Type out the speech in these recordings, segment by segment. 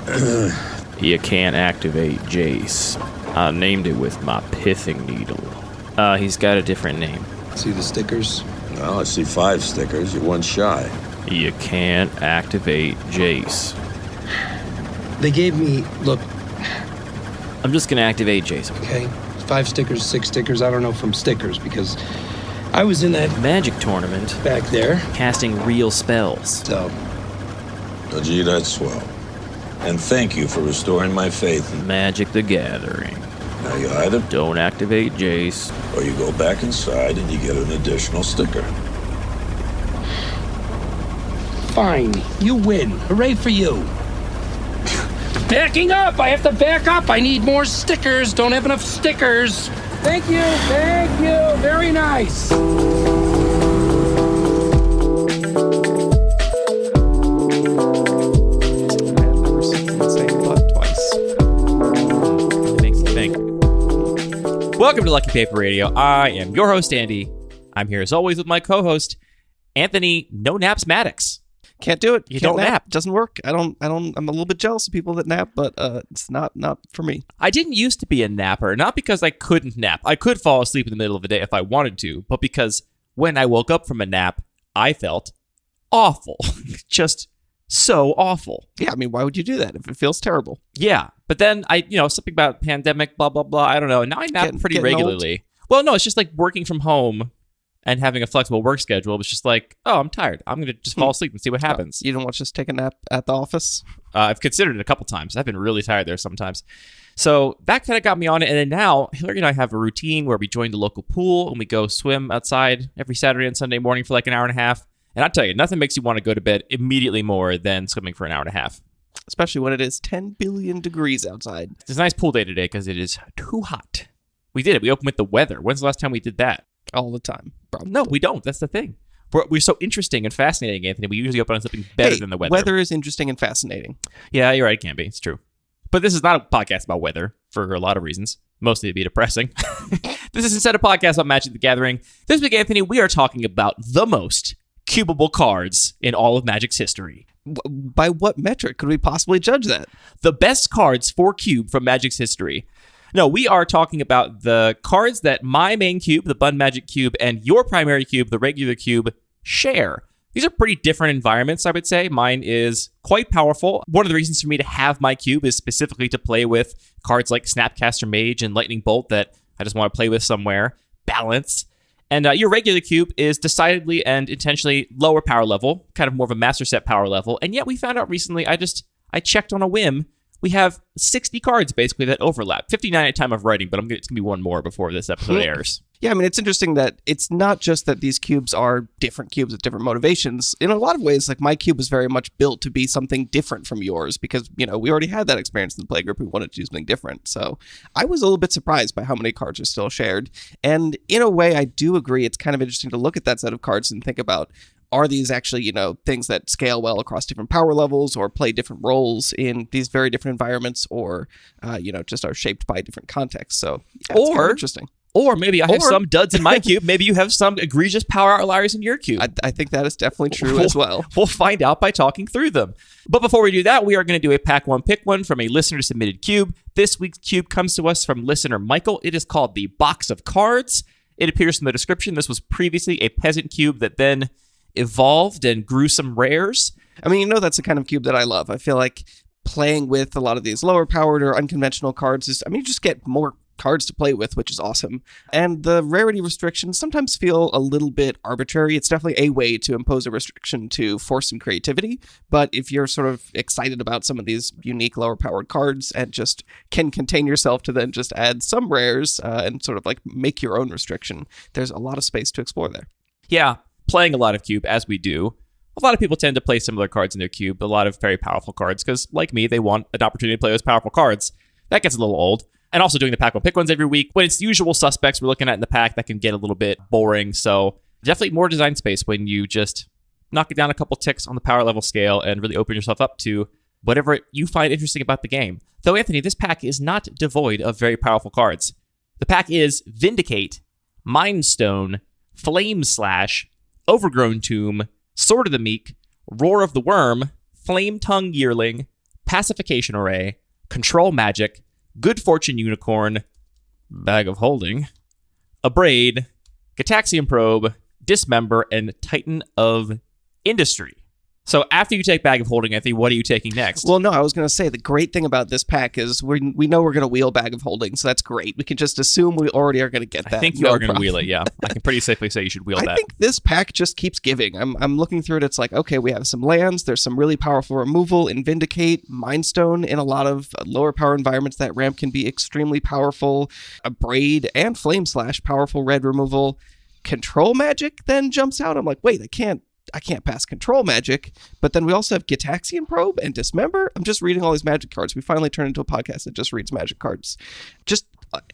You can't activate Jace. I named it with my pithing needle. He's got a different name. See the stickers? Well, I see 5 stickers. You're 1 shy. You can't activate Jace. They gave me, look, I'm just gonna activate Jace. okay, 5 stickers, 6 stickers, I don't know from stickers, because I was in that Magic tournament. back there, Casting real spells. so... Oh, gee, that's swell. And thank you for restoring my faith. Magic the Gathering. Now you either Don't activate Jace. or you go back inside and you get an additional sticker. Fine, you win. Hooray for you. Backing up! I have to back up! I need more stickers! Don't have enough stickers! Thank you! Thank you! Very nice! I've never seen the same butt twice. It makes me think. Welcome to Lucky Paper Radio. I am your host, Andy. I'm here as always with my co-host, Anthony No Naps Maddox. Can't do it. You Can't don't nap. Doesn't work. I'm a little bit jealous of people that nap, but it's not for me. I didn't used to be a napper, not because I couldn't nap. I could fall asleep in the middle of the day if I wanted to, but because when I woke up from a nap, I felt awful. Just so awful. Yeah, I mean, why would you do that if it feels terrible? Yeah, but then something about pandemic, blah, blah, blah, I don't know. Now I nap pretty getting regularly. Well, no, it's just like working from home and having a flexible work schedule. It's just like, oh, I'm tired. I'm going to just fall asleep and see what happens. You don't want to just take a nap at the office? I've considered it a couple times. I've been really tired there sometimes. So that kind of got me on it. And then now, Hillary and I have a routine where we join the local pool and we go swim outside every Saturday and Sunday morning for like an hour and a half. And I'll tell you, nothing makes you want to go to bed immediately more than swimming for an hour and a half. Especially when it is 10 billion degrees outside. It's a nice pool day today because it is too hot. We did it. We opened with the weather. When's the last time we did that? All the time. Probably. No, we don't. That's the thing. We're so interesting and fascinating, Anthony. We usually open on something better than the weather. Weather is interesting and fascinating. Yeah, you're right. It can be. It's true. But this is not a podcast about weather for a lot of reasons. Mostly to be depressing. This is instead a podcast about Magic the Gathering. This week, Anthony, we are talking about the most cubable cards in all of Magic's history. By what metric could we possibly judge that? The best cards for cube from Magic's history. No, we are talking about the cards that my main cube, the Bun Magic cube, and your primary cube, the regular cube, share. These are pretty different environments, I would say. Mine is quite powerful. One of the reasons for me to have my cube is specifically to play with cards like Snapcaster Mage and Lightning Bolt that I just want to play with somewhere. Balance. And your regular cube is decidedly and intentionally lower power level, kind of more of a master set power level. And yet we found out recently, I checked on a whim, we have 60 cards basically that overlap. 59 at time of writing, but it's going to be one more before this episode airs. Yeah, I mean, it's interesting that it's not just that these cubes are different cubes with different motivations. In a lot of ways, like my cube was very much built to be something different from yours because, we already had that experience in the playgroup. We wanted to do something different. So I was a little bit surprised by how many cards are still shared. And in a way, I do agree. It's kind of interesting to look at that set of cards and think about, are these actually, things that scale well across different power levels or play different roles in these very different environments or, just are shaped by different contexts. So yeah, it's kind of interesting. Or maybe I have some duds in my cube. Maybe you have some egregious power outliers in your cube. I think that is definitely true as well. We'll find out by talking through them. But before we do that, we are going to do a pack one, pick one from a listener-submitted cube. This week's cube comes to us from listener Michael. It is called the Box of Cards. It appears from the description. This was previously a peasant cube that then evolved and grew some rares. I mean, that's the kind of cube that I love. I feel like playing with a lot of these lower powered or unconventional cards you just get more cards to play with, which is awesome. And the rarity restrictions sometimes feel a little bit arbitrary. It's definitely a way to impose a restriction to force some creativity. But if you're sort of excited about some of these unique lower powered cards and just can contain yourself to then just add some rares and sort of like make your own restriction, there's a lot of space to explore there. Yeah. Playing a lot of cube, as we do, a lot of people tend to play similar cards in their cube, a lot of very powerful cards, because like me, they want an opportunity to play those powerful cards. That gets a little old. And also doing the pack one pick ones every week. When it's the usual suspects we're looking at in the pack, that can get a little bit boring. So definitely more design space when you just knock it down a couple ticks on the power level scale and really open yourself up to whatever you find interesting about the game. Though, Anthony, this pack is not devoid of very powerful cards. The pack is Vindicate, Mind Stone, Flame Slash, Overgrown Tomb, Sword of the Meek, Roar of the Worm, Flame Tongue Yearling, Pacification Array, Control Magic, Good Fortune Unicorn, Bag of Holding, Abrade, Gataxian Probe, Dismember, and Titan of Industry. So after you take Bag of Holding, Anthony, what are you taking next? Well, no, I was going to say the great thing about this pack is we know we're going to wheel Bag of Holding, so that's great. We can just assume we already are going to get that. I think you are going to wheel it, yeah. I can pretty safely say you should wheel that. I think this pack just keeps giving. I'm looking through it. It's like, okay, we have some lands. There's some really powerful removal in Vindicate, Mindstone. In a lot of lower power environments, that ramp can be extremely powerful. Abrade and Flame Slash, powerful red removal. Control Magic then jumps out. I'm like, wait, I can't pass Control Magic, but then we also have Gataxian Probe and Dismember. I'm just reading all these Magic cards. We finally turned into a podcast that just reads Magic cards. Just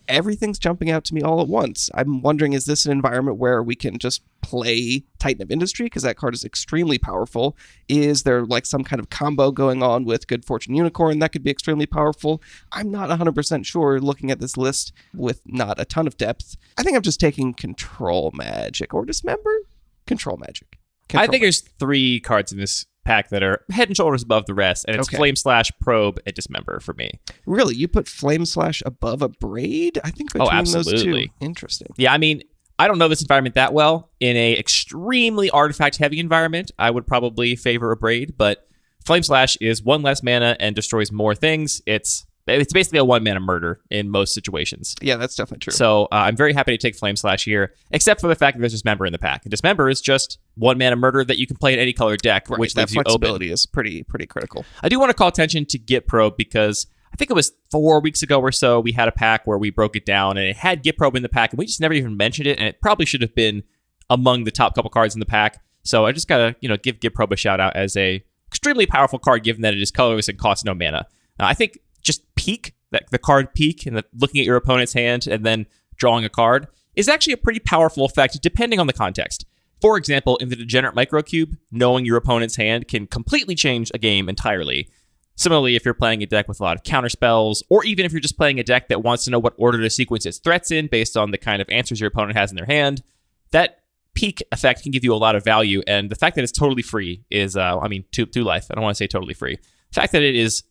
everything's jumping out to me all at once. I'm wondering, is this an environment where we can just play Titan of Industry? Because that card is extremely powerful. Is there like some kind of combo going on with Good Fortune Unicorn that could be extremely powerful? I'm not 100% sure looking at this list with not a ton of depth. I think I'm just taking Control Magic or Dismember. Control Magic. I think there's 3 cards in this pack that are head and shoulders above the rest, and it's Flame Slash, Probe, and Dismember for me. Really? You put Flame Slash above Abrade? I think between those two. Interesting. Yeah, I mean, I don't know this environment that well. In a extremely artifact-heavy environment, I would probably favor Abrade, but Flame Slash is 1 less mana and destroys more things. It's basically a 1-mana murder in most situations. Yeah, that's definitely true. So I'm very happy to take Flame Slash here, except for the fact that there's Dismember in the pack. And Dismember is just 1-mana murder that you can play in any color deck, right, which that leaves you open. Flexibility is pretty critical. I do want to call attention to Git Probe because I think it was 4 weeks ago or so, we had a pack where we broke it down, and it had Git Probe in the pack, and we just never even mentioned it, and it probably should have been among the top couple cards in the pack. So I just got to give Git Probe a shout-out as a extremely powerful card, given that it is colorless and costs no mana. I think just Peek, the card Peek, and looking at your opponent's hand and then drawing a card is actually a pretty powerful effect depending on the context. For example, in the Degenerate Microcube, knowing your opponent's hand can completely change a game entirely. Similarly, if you're playing a deck with a lot of counterspells, or even if you're just playing a deck that wants to know what order to sequence its threats in based on the kind of answers your opponent has in their hand, that Peek effect can give you a lot of value. And the fact that it's totally free is, to life. I don't want to say totally free. The fact that it is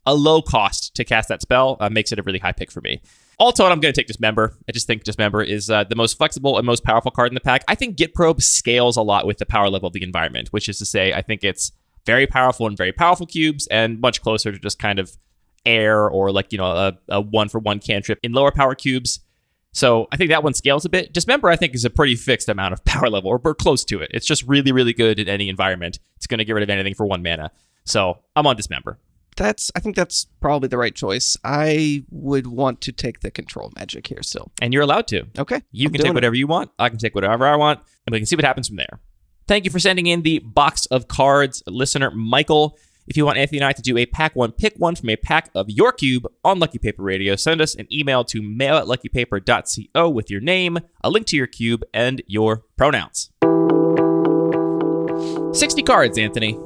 a low cost to cast that spell makes it a really high pick for me. All told, I'm going to take Dismember. I just think Dismember is the most flexible and most powerful card in the pack. I think Git Probe scales a lot with the power level of the environment, which is to say, I think it's very powerful in very powerful cubes and much closer to just kind of air or a 1-for-1 cantrip in lower power cubes. So I think that one scales a bit. Dismember, I think, is a pretty fixed amount of power level, or close to it. It's just really, really good in any environment. It's going to get rid of anything for 1 mana. So I'm on Dismember. I think that's probably the right choice. I would want to take the Control Magic here still. And you're allowed to. Okay. You can take whatever you want. I can take whatever I want. And we can see what happens from there. Thank you for sending in the box of cards, listener Michael. If you want Anthony and I to do a pack one, pick one from a pack of your cube on Lucky Paper Radio, send us an email to mail@luckypaper.co with your name, a link to your cube, and your pronouns. 60 cards, Anthony.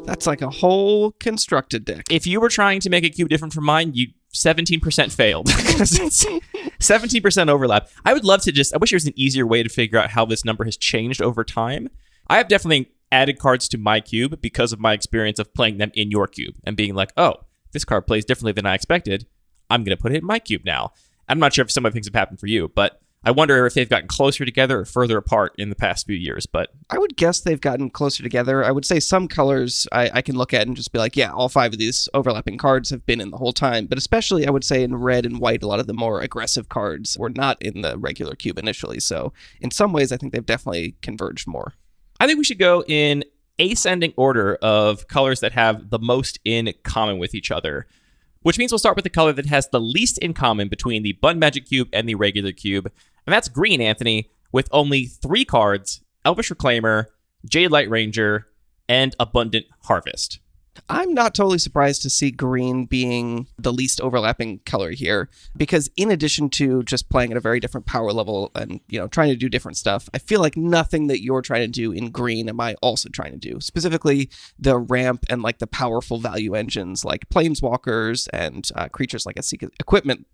That's like a whole constructed deck. If you were trying to make a cube different from mine, you 17% failed. 17% overlap. I would love to I wish there was an easier way to figure out how this number has changed over time. I have definitely added cards to my cube because of my experience of playing them in your cube and being like, oh, this card plays differently than I expected. I'm going to put it in my cube now. I'm not sure if some of the things have happened for you, but I wonder if they've gotten closer together or further apart in the past few years. But I would guess they've gotten closer together. I would say some colors I can look at and just be like, yeah, all 5 of these overlapping cards have been in the whole time. But especially, I would say in red and white, a lot of the more aggressive cards were not in the regular cube initially. So in some ways, I think they've definitely converged more. I think we should go in ascending order of colors that have the most in common with each other, which means we'll start with the color that has the least in common between the Bun Magic Cube and the regular cube. And that's green, Anthony, with only 3 cards, Elvish Reclaimer, Jade Light Ranger, and Abundant Harvest. I'm not totally surprised to see green being the least overlapping color here, because in addition to just playing at a very different power level and, trying to do different stuff, I feel like nothing that you're trying to do in green am I also trying to do. Specifically, the ramp and the powerful value engines like Planeswalkers and creatures like a Seek Equipment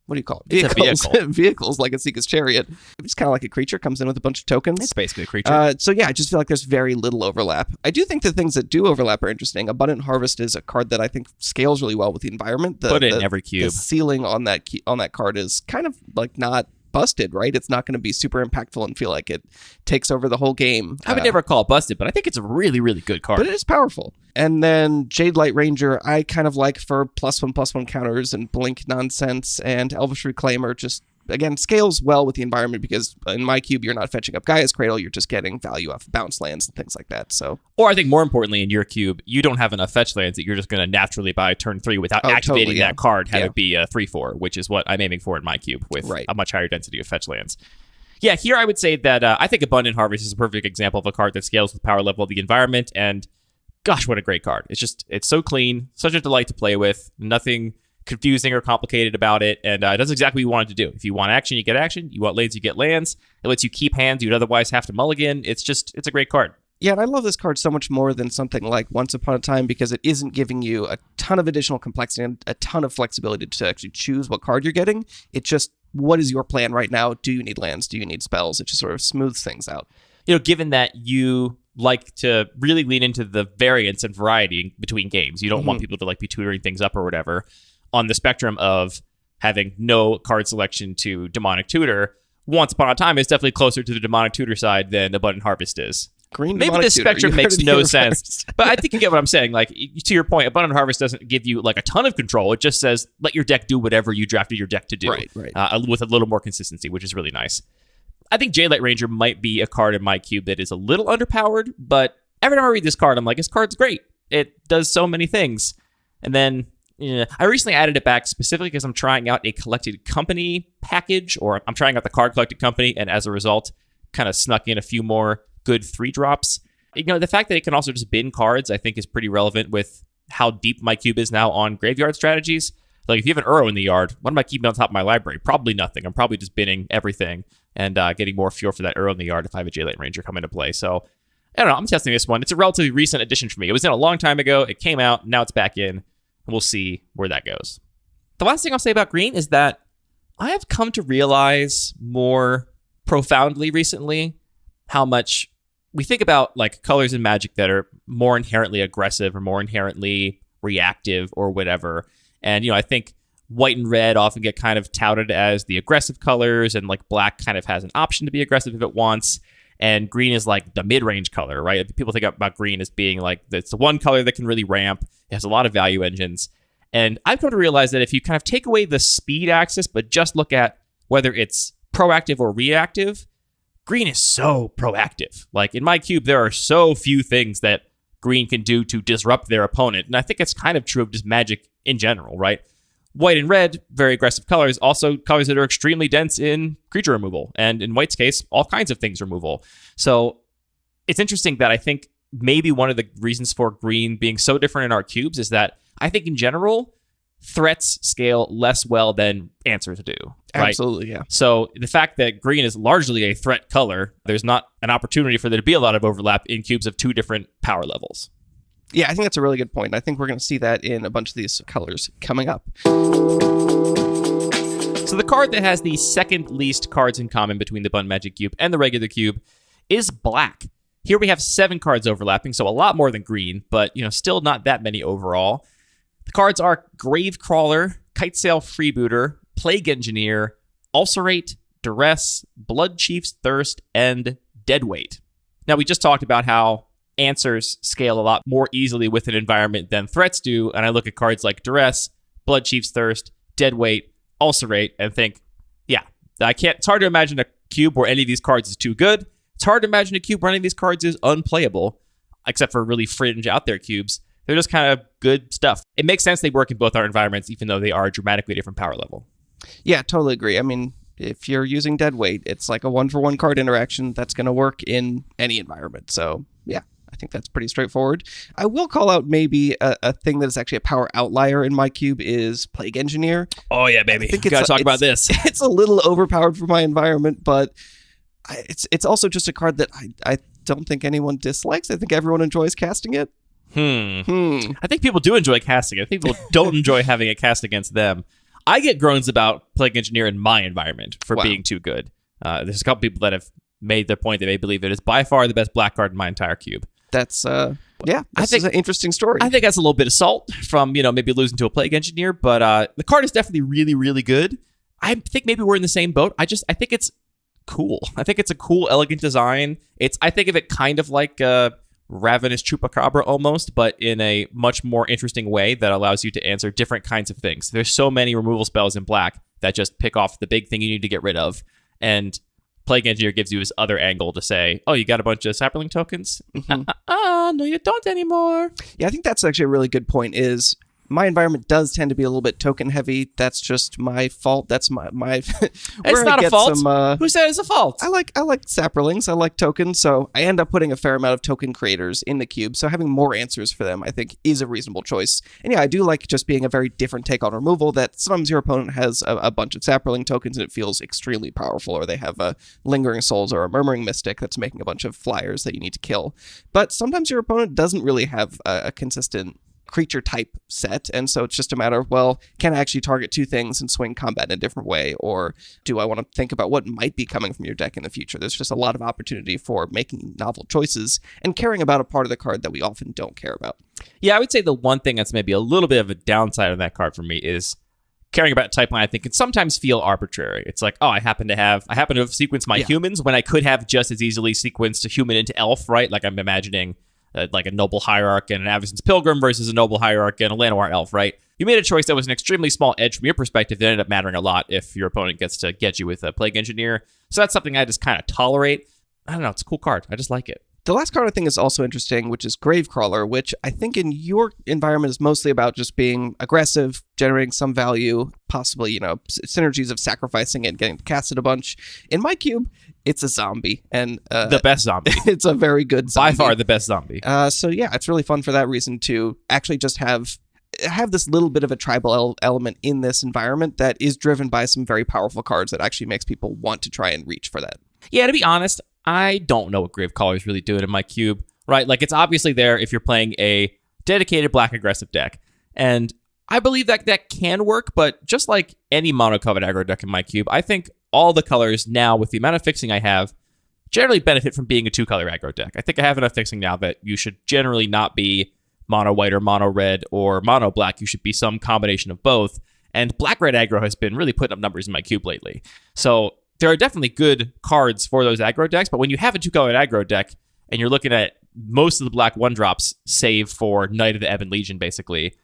what do you call it? It's a vehicle. Vehicles, like a Seeker's Chariot. It's kind of like a creature, comes in with a bunch of tokens. It's basically a creature. So yeah, I just feel like there's very little overlap. I do think the things that do overlap are interesting. Abundant Harvest is a card that I think scales really well with the environment. Put it in every cube. The ceiling on that card is kind of like not busted, right? It's not going to be super impactful and feel like it takes over the whole game. I would never call it busted, but I think it's a really, really good card. But it is powerful. And then Jade Light Ranger, I kind of like for +1/+1 counters and blink nonsense, and Elvish Reclaimer just, again, scales well with the environment because in my cube, you're not fetching up Gaia's Cradle, you're just getting value off bounce lands and things like that. So, or I think more importantly, in your cube, you don't have enough fetch lands that you're just going to naturally buy turn 3 without activating totally, yeah. that card, have Yeah. it be a 3/4, which is what I'm aiming for in my cube with Right. a much higher density of fetch lands. Yeah, here I would say that I think Abundant Harvest is a perfect example of a card that scales with power level of the environment, and gosh, what a great card. It's so clean, such a delight to play with, nothing confusing or complicated about it, and it does exactly what you want it to do. If you want action, you get action. You want lands, you get lands. It lets you keep hands you'd otherwise have to mulligan. It's a great card. yeah, and I love this card so much more than something like Once Upon a Time because it isn't giving you a ton of additional complexity and a ton of flexibility to actually choose what card you're getting. It's just, what is your plan right now? Do you need lands? Do you need spells? It just sort of smooths things out. Given that you like to really lean into the variance and variety between games, you don't want people to be tutoring things up or whatever. On the spectrum of having no card selection to Demonic Tutor, Once Upon a Time is definitely closer to the Demonic Tutor side than Abundant Harvest is. Green Maybe Demonic this Tutor, spectrum you makes heard it no here sense, first. but I think you get what I'm saying. To your point, Abundant Harvest doesn't give you a ton of control. It just says let your deck do whatever you drafted your deck to do, Right. with a little more consistency, which is really nice. I think Jade Light Ranger might be a card in my cube that is a little underpowered, but every time I read this card, I'm like, this card's great. It does so many things. And then I recently added it back specifically because I'm trying out a Collected Company package, or I'm trying out the card Collected Company, and as a result, kind of snuck in a few more good 3-drops. The fact that it can also just bin cards, I think, is pretty relevant with how deep my cube is now on graveyard strategies. If you have an Uro in the yard, what am I keeping on top of my library? Probably nothing. I'm probably just binning everything and getting more fuel for that Uro in the yard if I have a Jade Light Ranger come into play. So, I don't know. I'm testing this one. It's a relatively recent addition for me. It was in a long time ago. It came out. Now it's back in. And we'll see where that goes. The last thing I'll say about green is that I have come to realize more profoundly recently how much we think about colors in Magic that are more inherently aggressive or more inherently reactive or whatever. And, I think white and red often get kind of touted as the aggressive colors, and black kind of has an option to be aggressive if it wants. And green is the mid-range color, right? People think about green as being it's the one color that can really ramp. It has a lot of value engines. And I've come to realize that if you kind of take away the speed axis, but just look at whether it's proactive or reactive, green is so proactive. In my cube, there are so few things that green can do to disrupt their opponent. And I think it's kind of true of just Magic in general, right? White and red, very aggressive colors, also colors that are extremely dense in creature removal. And in white's case, all kinds of things removal. So it's interesting that I think maybe one of the reasons for green being so different in our cubes is that I think in general, threats scale less well than answers do. Right? Absolutely, yeah. So the fact that green is largely a threat color, there's not an opportunity for there to be a lot of overlap in cubes of 2 different power levels. Yeah, I think that's a really good point. I think we're going to see that in a bunch of these colors coming up. So the card that has the second least cards in common between the Bun Magic Cube and the regular cube is black. Here we have 7 cards overlapping, so a lot more than green, but still not that many overall. The cards are Gravecrawler, Kitesail Freebooter, Plague Engineer, Ulcerate, Duress, Blood Chief's Thirst, and Deadweight. Now, we just talked about how answers scale a lot more easily with an environment than threats do, and I look at cards like Duress, Blood Chief's Thirst, Deadweight, Ulcerate, and think, yeah, it's hard to imagine a cube where any of these cards is too good. It's hard to imagine a cube where any of these cards is unplayable, except for really fringe out there cubes. They're just kind of good stuff. It makes sense they work in both our environments, even though they are dramatically different power level. Yeah, totally agree. I mean, if you're using Deadweight, it's like a 1-for-1 card interaction that's going to work in any environment. So, yeah, I think that's pretty straightforward. I will call out maybe a thing that is actually a power outlier in my cube is Plague Engineer. Oh, yeah, baby. Gotta talk about this. It's a little overpowered for my environment, but it's also just a card that I don't think anyone dislikes. I think everyone enjoys casting it. I think people do enjoy casting it. I think people don't enjoy having it cast against them. I get groans about Plague Engineer in my environment for Wow. being too good. There's a couple people that have made the point that they believe it is by far the best black card in my entire cube. That's this think- is an interesting story. I think that's a little bit of salt from, maybe losing to a Plague Engineer, but the card is definitely really, really good. I think maybe we're in the same boat. I think it's cool. I think it's a cool, elegant design. I think of it kind of like Ravenous Chupacabra almost, but in a much more interesting way that allows you to answer different kinds of things. There's so many removal spells in black that just pick off the big thing you need to get rid of. And Plague Engineer gives you this other angle to say, oh, you got a bunch of Sapperling tokens? No, you don't anymore. Yeah, I think that's actually a really good point is my environment does tend to be a little bit token heavy. That's just my fault. That's my It's not a fault. Who said it's a fault? I like sapperlings. I like tokens, so I end up putting a fair amount of token creators in the cube. So having more answers for them, I think, is a reasonable choice. And yeah, I do like just being a very different take on removal. That sometimes your opponent has a bunch of sapperling tokens and it feels extremely powerful, or they have a lingering souls or a murmuring mystic that's making a bunch of flyers that you need to kill. But sometimes your opponent doesn't really have a consistent creature type set, and so it's just a matter of, well, can I actually target two things and swing combat in a different way, or do I want to think about what might be coming from your deck in the future? There's just a lot of opportunity for making novel choices and caring about a part of the card that we often don't care about. Yeah, I would say the one thing that's maybe a little bit of a downside of that card for me is caring about type line. I think can sometimes feel arbitrary. It's like, oh, I happen to have sequenced my humans when I could have just as easily sequenced a human into elf, right? Like I'm imagining like a Noble Hierarch and an Avacyn's Pilgrim versus a Noble Hierarch and a Llanowar Elf, right? You made a choice that was an extremely small edge from your perspective that ended up mattering a lot if your opponent gets to get you with a Plague Engineer. So that's something I just kind of tolerate. I don't know, it's a cool card. I just like it. The last card I think is also interesting, which is Gravecrawler, which I think in your environment is mostly about just being aggressive, generating some value, possibly, synergies of sacrificing it and getting to cast it a bunch. In my cube, it's a zombie, and the best zombie. It's a very good zombie. By far the best zombie. So yeah, it's really fun for that reason to actually just have this little bit of a tribal element in this environment that is driven by some very powerful cards that actually makes people want to try and reach for that. Yeah, to be honest, I don't know what Gravecrawler is really doing in my cube, right? Like, it's obviously there if you're playing a dedicated black aggressive deck. And I believe that can work, but just like any mono-covered aggro deck in my cube, I think all the colors now, with the amount of fixing I have, generally benefit from being a two-color aggro deck. I think I have enough fixing now that you should generally not be mono-white or mono-red or mono-black. You should be some combination of both. And black-red aggro has been really putting up numbers in my cube lately. So there are definitely good cards for those aggro decks, but when you have a two-color aggro deck and you're looking at most of the black one-drops, save for Knight of the Ebon Legion, basically,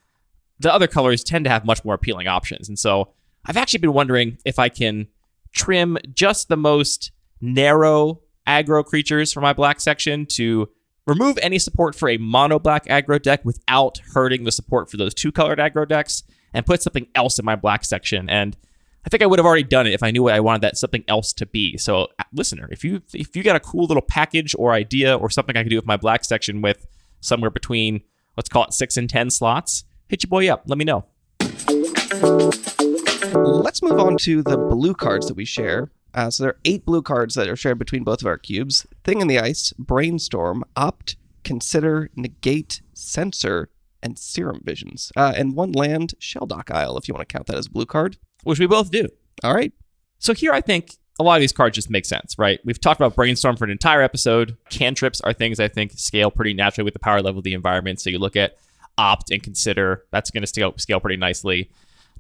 the other colors tend to have much more appealing options. And so I've actually been wondering if I can trim just the most narrow aggro creatures from my black section to remove any support for a mono-black aggro deck without hurting the support for those two-colored aggro decks and put something else in my black section. And I think I would have already done it if I knew what I wanted that something else to be. So, listener, if you got a cool little package or idea or something I could do with my black section with somewhere between, let's call it 6 and 10 slots, hit your boy up. Let me know. Let's move on to the blue cards that we share. So there are 8 blue cards that are shared between both of our cubes. Thing in the Ice, Brainstorm, Opt, Consider, Negate, Censor, and Serum Visions. And 1 land, Shelldock Isle, if you want to count that as a blue card. Which we both do. All right. So here I think a lot of these cards just make sense, right? We've talked about Brainstorm for an entire episode. Cantrips are things I think scale pretty naturally with the power level of the environment. So you look at Opt and Consider, that's going to scale pretty nicely.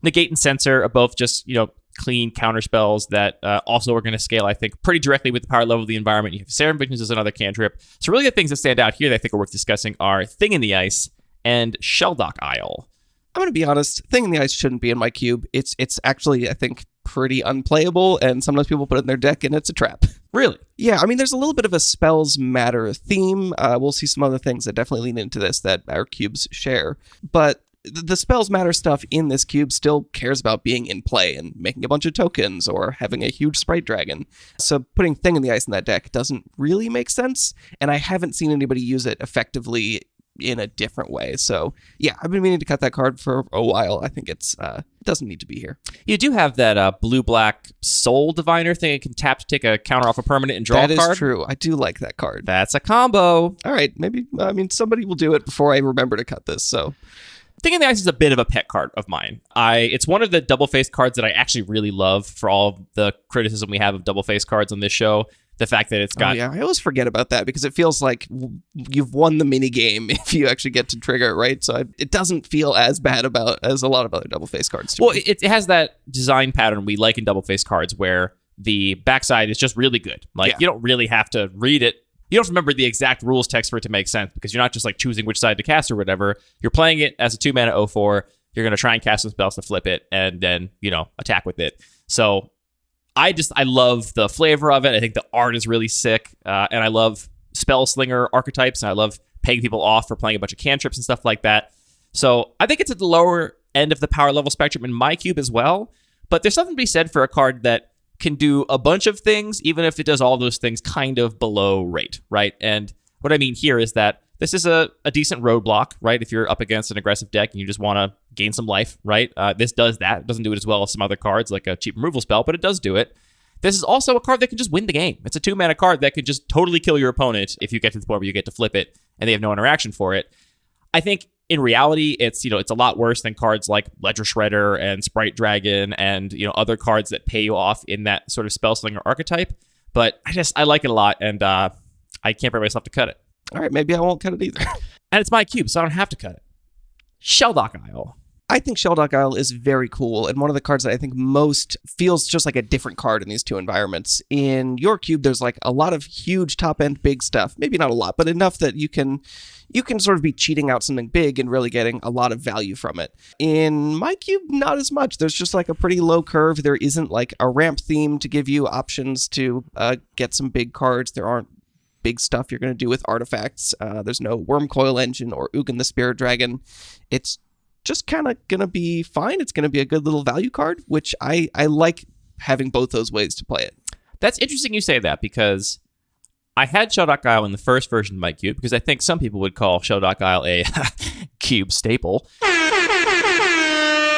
Negate and Censor are both just, clean counter spells that also are going to scale, I think, pretty directly with the power level of the environment. You have Serum Visions as another cantrip. So really the things that stand out here that I think are worth discussing are Thing in the Ice and Shelldock Isle. I'm going to be honest, Thing in the Ice shouldn't be in my cube. It's actually, I think, pretty unplayable, and sometimes people put it in their deck, and it's a trap. Really? Yeah, I mean, there's a little bit of a spells matter theme. We'll see some other things that definitely lean into this that our cubes share. But the spells matter stuff in this cube still cares about being in play and making a bunch of tokens or having a huge sprite dragon. So putting Thing in the Ice in that deck doesn't really make sense, and I haven't seen anybody use it effectively in a different way. So yeah, I've been meaning to cut that card for a while. I think it doesn't need to be here. You do have that blue-black Soul Diviner thing. It can tap to take a counter off a permanent and draw a card. That is true. I do like that card. That's a combo. All right, maybe, somebody will do it before I remember to cut this, so Thing in the Ice is a bit of a pet card of mine. It's one of the double-faced cards that I actually really love for all of the criticism we have of double-faced cards on this show. The fact that it's got... Oh, yeah, I always forget about that because it feels like you've won the mini game if you actually get to trigger it, right? So it doesn't feel as bad as a lot of other double-faced cards do. Well, it has that design pattern we like in double-faced cards where the backside is just really good. Like, you don't really have to read it. You don't have to remember the exact rules text for it to make sense because you're not just like choosing which side to cast or whatever. You're playing it as a 2-mana 0/4. You're going to try and cast some spells to flip it and then, attack with it. So I love the flavor of it. I think the art is really sick. And I love spell slinger archetypes. And I love paying people off for playing a bunch of cantrips and stuff like that. So I think it's at the lower end of the power level spectrum in my cube as well. But there's something to be said for a card that can do a bunch of things, even if it does all those things kind of below rate, right? And what I mean here is that this is a decent roadblock, right? If you're up against an aggressive deck and you just want to gain some life, right? This does that. It doesn't do it as well as some other cards, like a cheap removal spell, but it does do it. This is also a card that can just win the game. It's a 2-mana card that can just totally kill your opponent if you get to the point where you get to flip it and they have no interaction for it. I think in reality, it's a lot worse than cards like Ledger Shredder and Sprite Dragon and other cards that pay you off in that sort of spellslinger archetype. But I like it a lot, and I can't bring myself to cut it. All right, maybe I won't cut it either. And it's my cube, so I don't have to cut it. Shelldock Isle. I think Shelldock Isle is very cool, and one of the cards that I think most feels just like a different card in these two environments. In your cube, there's like a lot of huge top-end big stuff. Maybe not a lot, but enough that you can sort of be cheating out something big and really getting a lot of value from it. In my cube, not as much. There's just like a pretty low curve. There isn't like a ramp theme to give you options to get some big cards. There aren't big stuff you're going to do with artifacts. There's no Wormcoil Engine or Ugin the Spirit Dragon. It's just kind of going to be fine. It's going to be a good little value card, which I like having both those ways to play it. That's interesting you say that because I had Shelldock Isle in the first version of my cube because I think some people would call Shelldock Isle a cube staple.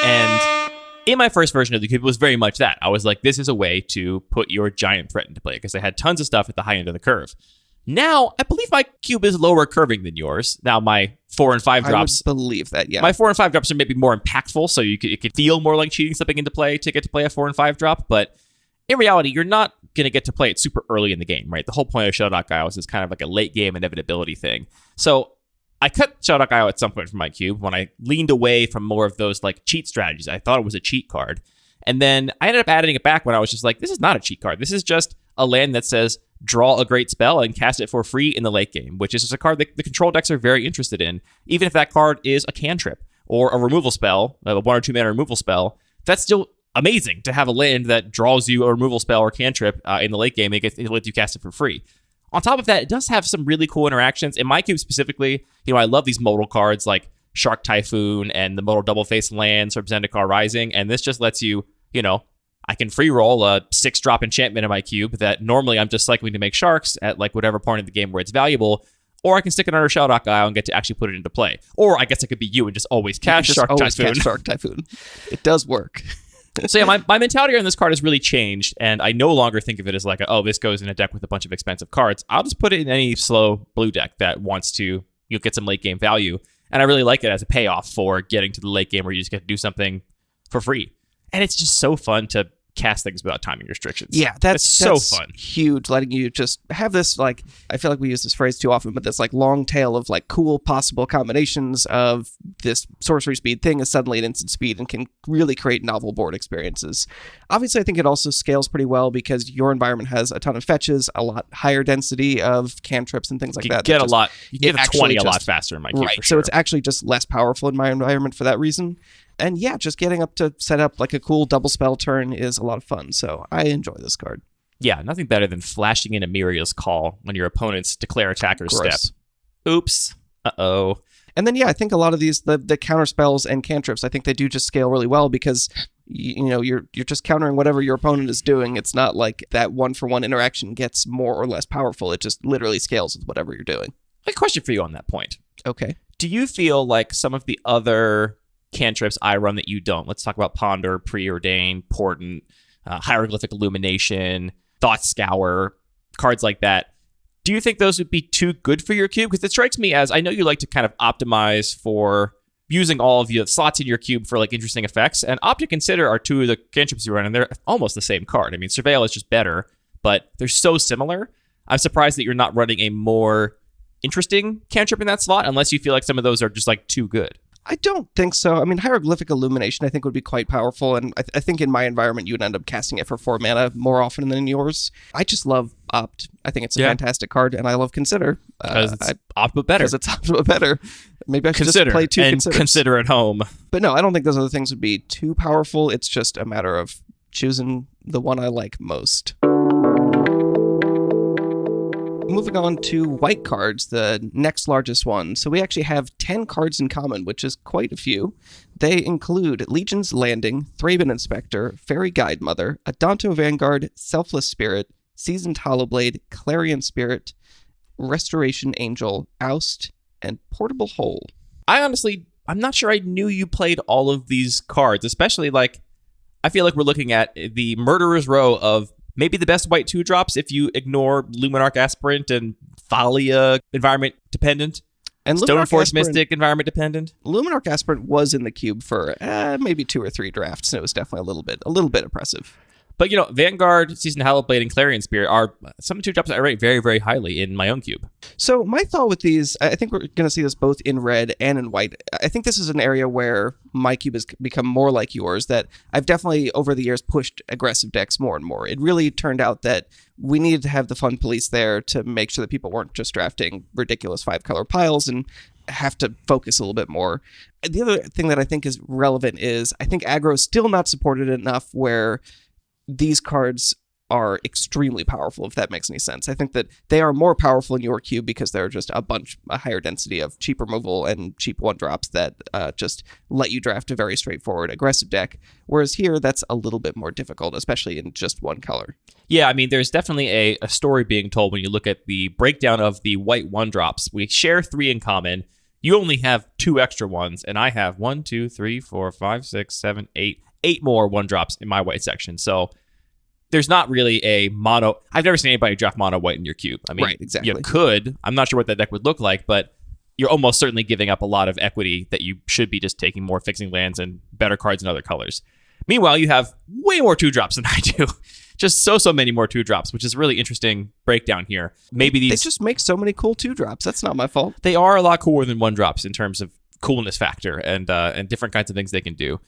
And in my first version of the cube, it was very much that. I was like, this is a way to put your giant threat into play because I had tons of stuff at the high end of the curve. Now, I believe my cube is lower curving than yours. Now, my 4 and 5 drops... I would believe that, yeah. My 4 and 5 drops are maybe more impactful, so it could feel more like cheating slipping into play to get to play a 4 and 5 drop, but in reality, you're not going to get to play it super early in the game, right? The whole point of Shelldock Isle is kind of like a late game inevitability thing. So I cut Shelldock Isle at some point from my cube when I leaned away from more of those like cheat strategies. I thought it was a cheat card. And then I ended up adding it back when I was just like, this is not a cheat card. This is just a land that says draw a great spell and cast it for free in the late game, which is just a card that the control decks are very interested in. Even if that card is a cantrip or a removal spell, a 1 or 2 mana removal spell, that's still amazing to have a land that draws you a removal spell or cantrip in the late game and it lets you cast it for free. On top of that, it does have some really cool interactions. In my cube specifically, I love these modal cards like Shark Typhoon and the modal double-face lands from Zendikar Rising, and this just lets you, I can free roll a 6-drop enchantment in my cube that normally I'm just cycling to make sharks at like whatever point in the game where it's valuable, or I can stick it under Shelldock Isle and get to actually put it into play. Or I guess it could be you and just always cast Shark Typhoon. It does work. So yeah, my mentality on this card has really changed, and I no longer think of it as like, this goes in a deck with a bunch of expensive cards. I'll just put it in any slow blue deck that wants to get some late game value, and I really like it as a payoff for getting to the late game where you just get to do something for free. And it's just so fun to cast things without timing restrictions. Yeah, that's so fun. Huge, letting you just have this, like, I feel like we use this phrase too often, but this like long tail of like cool possible combinations of this sorcery speed thing is suddenly an instant speed and can really create novel board experiences. Obviously, I think it also scales pretty well because your environment has a ton of fetches, a lot higher density of cantrips and things like that. You get a 20 a lot faster in my cube, right, for sure. So it's actually just less powerful in my environment for that reason. And yeah, just getting up to set up like a cool double spell turn is a lot of fun. So I enjoy this card. Yeah, nothing better than flashing in Amiria's Call when your opponents declare attacker's step. Oops. Uh-oh. And then, yeah, I think a lot of these, the counter spells and cantrips, I think they do just scale really well because, you're just countering whatever your opponent is doing. It's not like that one-for-one interaction gets more or less powerful. It just literally scales with whatever you're doing. A question for you on that point. Okay. Do you feel like some of the other cantrips I run that you don't? Let's talk about Ponder, Preordain, Portent, Hieroglyphic Illumination, Thought Scour, cards like that. Do you think those would be too good for your cube? Because it strikes me as, I know you like to kind of optimize for using all of the slots in your cube for like interesting effects. And Opt and Consider are two of the cantrips you run, and they're almost the same card. I mean, Surveil is just better, but they're so similar. I'm surprised that you're not running a more interesting cantrip in that slot, unless you feel like some of those are just like too good. I don't think so. I mean, Hieroglyphic Illumination I think would be quite powerful, and I think in my environment you would end up casting it for 4 mana more often than yours. I just love Opt. I think it's a fantastic card, and I love Consider. Because it's Opt but better. Because it's Opt but better. Maybe I should Consider just play 2 and Considers. Consider at home. But no, I don't think those other things would be too powerful. It's just a matter of choosing the one I like most. Moving on to white cards, the next largest one. So we actually have 10 cards in common, which is quite a few. They include Legion's Landing, Thraben Inspector, Fairy Guide Mother, Adanto Vanguard, Selfless Spirit, Seasoned Hollowblade, Clarion Spirit, Restoration Angel, Oust, and Portable Hole. I'm not sure I knew you played all of these cards, especially like, I feel like we're looking at the murderer's row of maybe the best white 2-drops if you ignore Luminarch Aspirant and Thalia environment dependent. And Stoneforge Mystic environment dependent. Luminarch Aspirant was in the cube for maybe 2 or 3 drafts, and it was definitely a little bit oppressive. But, Vanguard, Seasoned Hollowblade, and Clarion Spirit are some 2-drops that I rate very, very highly in my own cube. So my thought with these, I think we're going to see this both in red and in white. I think this is an area where my cube has become more like yours, that I've definitely, over the years, pushed aggressive decks more and more. It really turned out that we needed to have the fun police there to make sure that people weren't just drafting ridiculous 5-color piles and have to focus a little bit more. The other thing that I think is relevant is I think aggro is still not supported enough where these cards are extremely powerful, if that makes any sense. I think that they are more powerful in your cube because they're just a higher density of cheap removal and cheap 1-drops that just let you draft a very straightforward aggressive deck. Whereas here, that's a little bit more difficult, especially in just one color. Yeah, I mean, there's definitely a story being told when you look at the breakdown of the white 1-drops. We share 3 in common. You only have 2 extra ones, and I have 1, 2, 3, 4, 5, 6, 7, 8 more 1-drops in my white section. So there's not really a mono. I've never seen anybody draft mono white in your cube. I mean, right, exactly. You could. I'm not sure what that deck would look like, but you're almost certainly giving up a lot of equity that you should be just taking more fixing lands and better cards in other colors. Meanwhile, you have way more 2-drops than I do. Just so many more 2-drops, which is a really interesting breakdown here. Maybe they just make so many cool 2-drops. That's not my fault. They are a lot cooler than 1-drops in terms of coolness factor and different kinds of things they can do.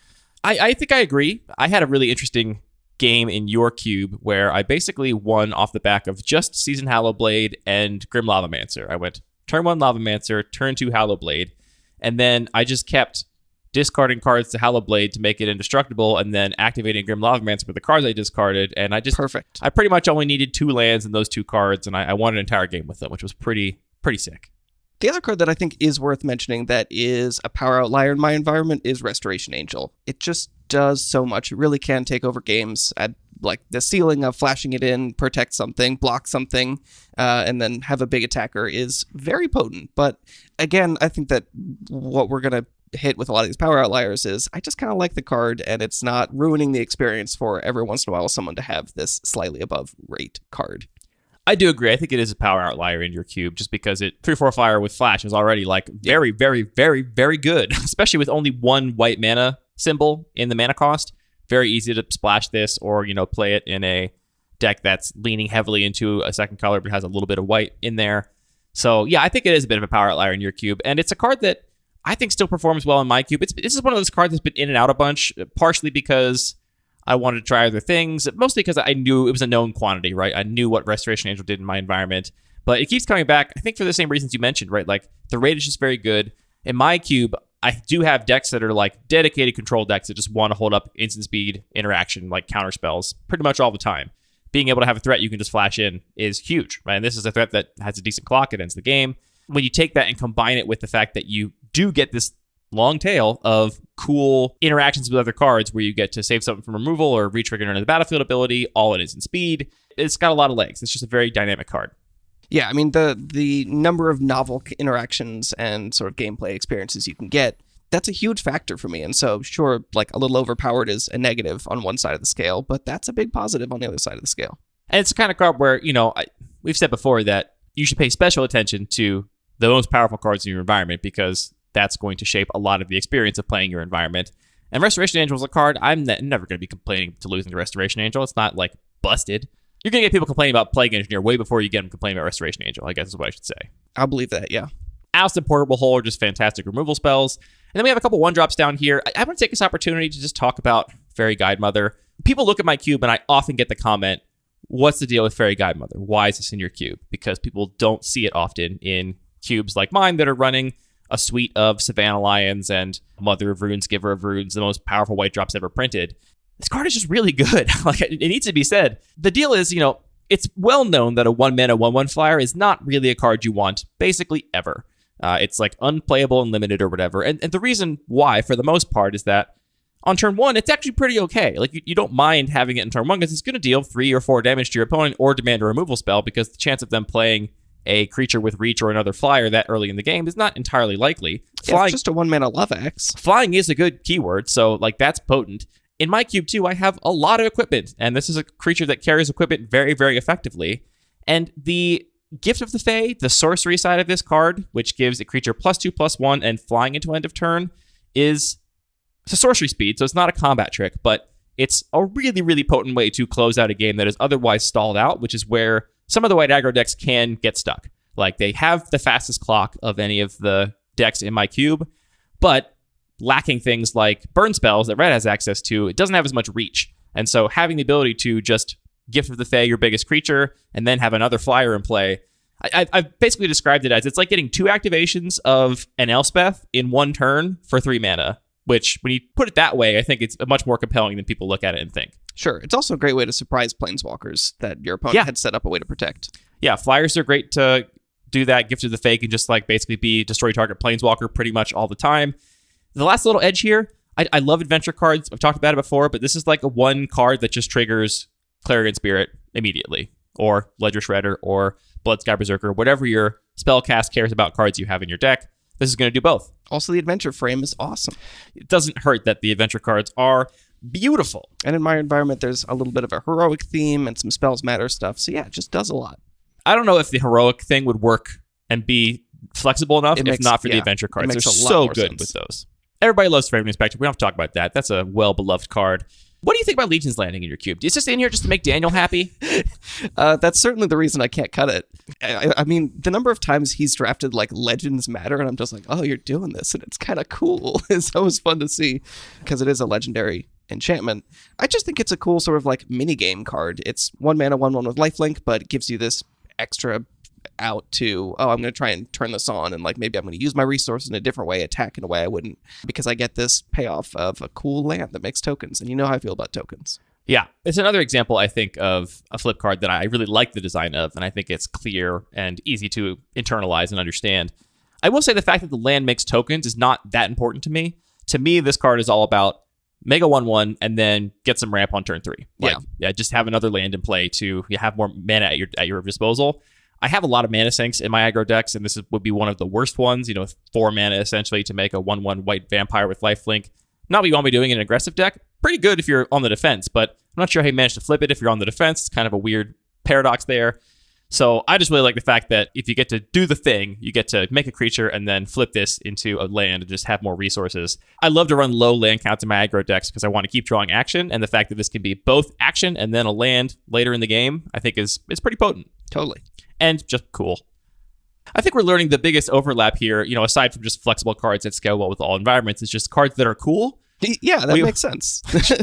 I think I agree. I had a really interesting game in your cube where I basically won off the back of just Seasoned Hollowblade and Grim Lavamancer. I went turn 1 Lavamancer, turn 2 Hollowblade, and then I just kept discarding cards to Hollowblade to make it indestructible, and then activating Grim Lavamancer with the cards I discarded, and Perfect. I pretty much only needed 2 lands and those 2 cards, and I won an entire game with them, which was pretty sick. The other card that I think is worth mentioning that is a power outlier in my environment is Restoration Angel. It just does so much. It really can take over games at like the ceiling of flashing it in, protect something, block something, and then have a big attacker is very potent. But again, I think that what we're going to hit with a lot of these power outliers is I just kind of like the card, and it's not ruining the experience for every once in a while someone to have this slightly above rate card. I do agree. I think it is a power outlier in your cube just because 3/4 flyer with flash is already like very, very, very, very good, especially with only 1 white mana symbol in the mana cost. Very easy to splash this or, play it in a deck that's leaning heavily into a second color but has a little bit of white in there. So, yeah, I think it is a bit of a power outlier in your cube. And it's a card that I think still performs well in my cube. This is one of those cards that's been in and out a bunch, partially because I wanted to try other things, mostly because I knew it was a known quantity, right? I knew what Restoration Angel did in my environment, but it keeps coming back, I think for the same reasons you mentioned, right? Like, the rate is just very good. In my cube, I do have decks that are like dedicated control decks that just want to hold up instant speed interaction, like counter spells, pretty much all the time. Being able to have a threat you can just flash in is huge, right? And this is a threat that has a decent clock, it ends the game. When you take that and combine it with the fact that you do get this long tail of cool interactions with other cards where you get to save something from removal or re-trigger another battlefield ability, all it is in speed. It's got a lot of legs. It's just a very dynamic card. Yeah, I mean, the number of novel interactions and sort of gameplay experiences you can get, that's a huge factor for me. And so, sure, like a little overpowered is a negative on one side of the scale, but that's a big positive on the other side of the scale. And it's the kind of card where, we've said before that you should pay special attention to the most powerful cards in your environment because that's going to shape a lot of the experience of playing your environment. And Restoration Angel is a card I'm never going to be complaining to losing to Restoration Angel. It's not like busted. You're going to get people complaining about Plague Engineer way before you get them complaining about Restoration Angel, I guess is what I should say. I'll believe that, yeah. Oust and Portable Hole are just fantastic removal spells. And then we have a couple 1-drops down here. I want to take this opportunity to just talk about Fairy Guidemother. People look at my cube and I often get the comment, what's the deal with Fairy Guidemother? Why is this in your cube? Because people don't see it often in cubes like mine that are running a suite of Savannah Lions and Mother of Runes, Giver of Runes, the most powerful white drops ever printed. This card is just really good. Like, it needs to be said. The deal is, it's well known that a 1-mana 1/1 flyer is not really a card you want basically ever. It's like unplayable and limited or whatever. And the reason why, for the most part, is that on turn 1, it's actually pretty okay. Like, you don't mind having it in turn 1 because it's going to deal 3 or 4 damage to your opponent or demand a removal spell, because the chance of them playing a creature with reach or another flyer that early in the game is not entirely likely. Flying, it's just a 1-mana Love Axe. Flying is a good keyword, so like that's potent. In my cube too, I have a lot of equipment, and this is a creature that carries equipment very, very effectively. And the Gift of the Fae, the sorcery side of this card, which gives a creature +2/+1 and flying into end of turn, it's a sorcery speed, so it's not a combat trick, but it's a really, really potent way to close out a game that is otherwise stalled out, which is where some of the white aggro decks can get stuck. Like, they have the fastest clock of any of the decks in my cube, but lacking things like burn spells that red has access to, it doesn't have as much reach. And so having the ability to just Gift of the Fae your biggest creature and then have another flyer in play, I've basically described it as it's like getting 2 activations of an Elspeth in 1 turn for 3 mana, which, when you put it that way, I think it's much more compelling than people look at it and think. Sure. It's also a great way to surprise planeswalkers that your opponent had set up a way to protect. Yeah, flyers are great to do that. Gift of the Fae can just like basically be destroy target planeswalker pretty much all the time. The last little edge here, I love adventure cards. I've talked about it before, but this is like a 1 card that just triggers Clarion Spirit immediately, or Ledger Shredder, or Bloodsky Berserker, whatever your spellcast cares about cards you have in your deck. This is going to do both. Also, the adventure frame is awesome. It doesn't hurt that the adventure cards are beautiful. And in my environment, there's a little bit of a heroic theme and some spells matter stuff. So yeah, it just does a lot. I don't know if the heroic thing would work and be flexible enough if not for the adventure cards. They're so good with those. Everybody loves Framing Inspector. We don't have to talk about that. That's a well-beloved card. What do you think about Legion's Landing in your cube? Is this in here just to make Daniel happy? That's certainly the reason I can't cut it. I mean, the number of times he's drafted like Legends Matter, and I'm just like, oh, you're doing this, and it's kind of cool. It's always fun to see because it is a legendary enchantment. I just think it's a cool sort of like mini game card. It's 1 mana, 1/1 with lifelink, but it gives you this extra out to, I'm going to try and turn this on, and like maybe I'm going to use my resources in a different way, attack in a way I wouldn't, because I get this payoff of a cool land that makes tokens, and you know how I feel about tokens. Yeah, it's another example, I think, of a flip card that I really like the design of, and I think it's clear and easy to internalize and understand. I will say the fact that the land makes tokens is not that important to me. To me, this card is all about mega 1/1 and then get some ramp on turn 3. Yeah, just have another land in play to have more mana at your disposal. I have a lot of mana sinks in my aggro decks, and this would be one of the worst ones. 4 mana essentially to make a 1/1 white vampire with lifelink. Not what you want to be doing in an aggressive deck. Pretty good if you're on the defense, but I'm not sure how you managed to flip it if you're on the defense. It's kind of a weird paradox there. So I just really like the fact that if you get to do the thing, you get to make a creature and then flip this into a land and just have more resources. I love to run low land counts in my aggro decks because I want to keep drawing action, and the fact that this can be both action and then a land later in the game, I think is pretty potent. Totally. And just cool. I think we're learning the biggest overlap here, aside from just flexible cards that scale well with all environments, is just cards that are cool. Yeah, that makes sense.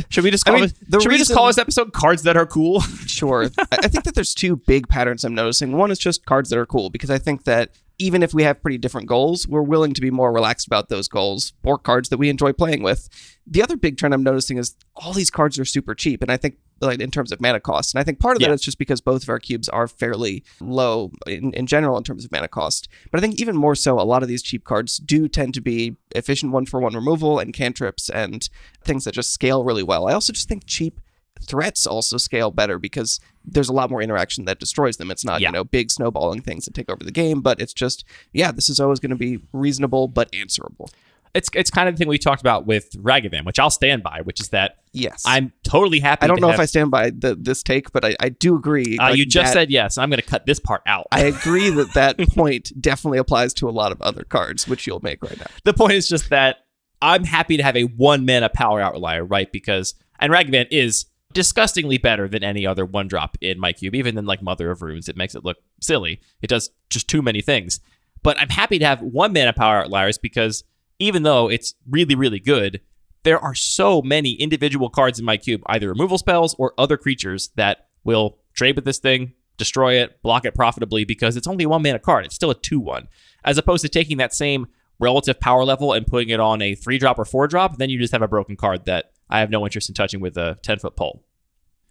Should we just call this episode Cards That Are Cool? Sure. I think that there's 2 big patterns I'm noticing. One is just cards that are cool, because I think that even if we have pretty different goals, we're willing to be more relaxed about those goals or cards that we enjoy playing with. The other big trend I'm noticing is all these cards are super cheap, and I think like in terms of mana cost. And I think part of that is just because both of our cubes are fairly low in general in terms of mana cost. But I think even more so, a lot of these cheap cards do tend to be efficient 1/1 removal and cantrips and things that just scale really well. I also just think cheap threats also scale better because there's a lot more interaction that destroys them. It's not, big snowballing things that take over the game, but it's just, this is always going to be reasonable but answerable. It's kind of the thing we talked about with Ragavan, which I'll stand by, which is that Yes. I'm totally happy. I don't to know have, if I stand by this take, but I do agree. you just said yes. I'm going to cut this part out. I agree that point definitely applies to a lot of other cards, which you'll make right now. The point is just that I'm happy to have a 1-mana power outlier, right? Because and Ragavan is disgustingly better than any other 1-drop in my cube, even than like Mother of Runes. It makes it look silly. It does just too many things. But I'm happy to have 1-mana power outliers because even though it's really, really good, there are so many individual cards in my cube, either removal spells or other creatures that will trade with this thing, destroy it, block it profitably because it's only a 1-mana card. It's still a 2/1. As opposed to taking that same relative power level and putting it on a 3-drop or 4-drop, then you just have a broken card that I have no interest in touching with a 10-foot pole.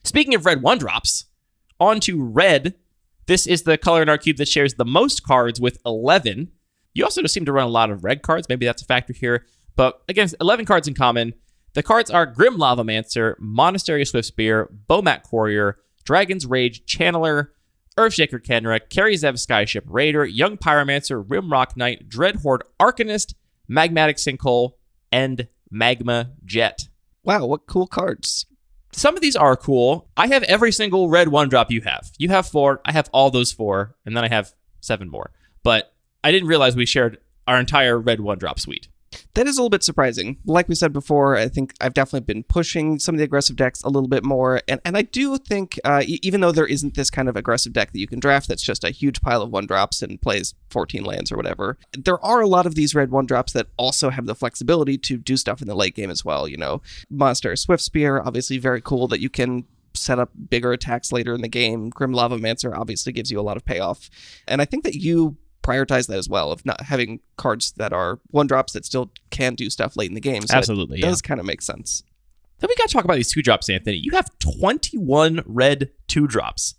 Speaking of red 1-drops, on to red. This is the color in our cube that shares the most cards with 11. You also just seem to run a lot of red cards. Maybe that's a factor here. But again, 11 cards in common. The cards are Grim Lavamancer, Monastery of Swiftspear, Bomat Courier, Dragon's Rage Channeler, Earthshaker Kenra, Karizev Skyship Raider, Young Pyromancer, Rimrock Knight, Dreadhorde Arcanist, Magmatic Sinkhole, and Magma Jet. Wow, what cool cards. Some of these are cool. I have every single red 1-drop you have. You have 4. I have all those 4. And then I have 7 more. But I didn't realize we shared our entire red 1-drop suite. That is a little bit surprising. Like we said before, I think I've definitely been pushing some of the aggressive decks a little bit more. And I do think, even though there isn't this kind of aggressive deck that you can draft that's just a huge pile of 1-drops and plays 14 lands or whatever, there are a lot of these red 1-drops that also have the flexibility to do stuff in the late game as well. You know, Monster Swiftspear, obviously very cool that you can set up bigger attacks later in the game. Grim Lavamancer obviously gives you a lot of payoff. And I think that you prioritize that as well, of not having cards that are 1-drops that still can do stuff late in the game. So absolutely, it does kind of make sense. Then we got to talk about these 2-drops, Anthony. You have 21 red 2-drops.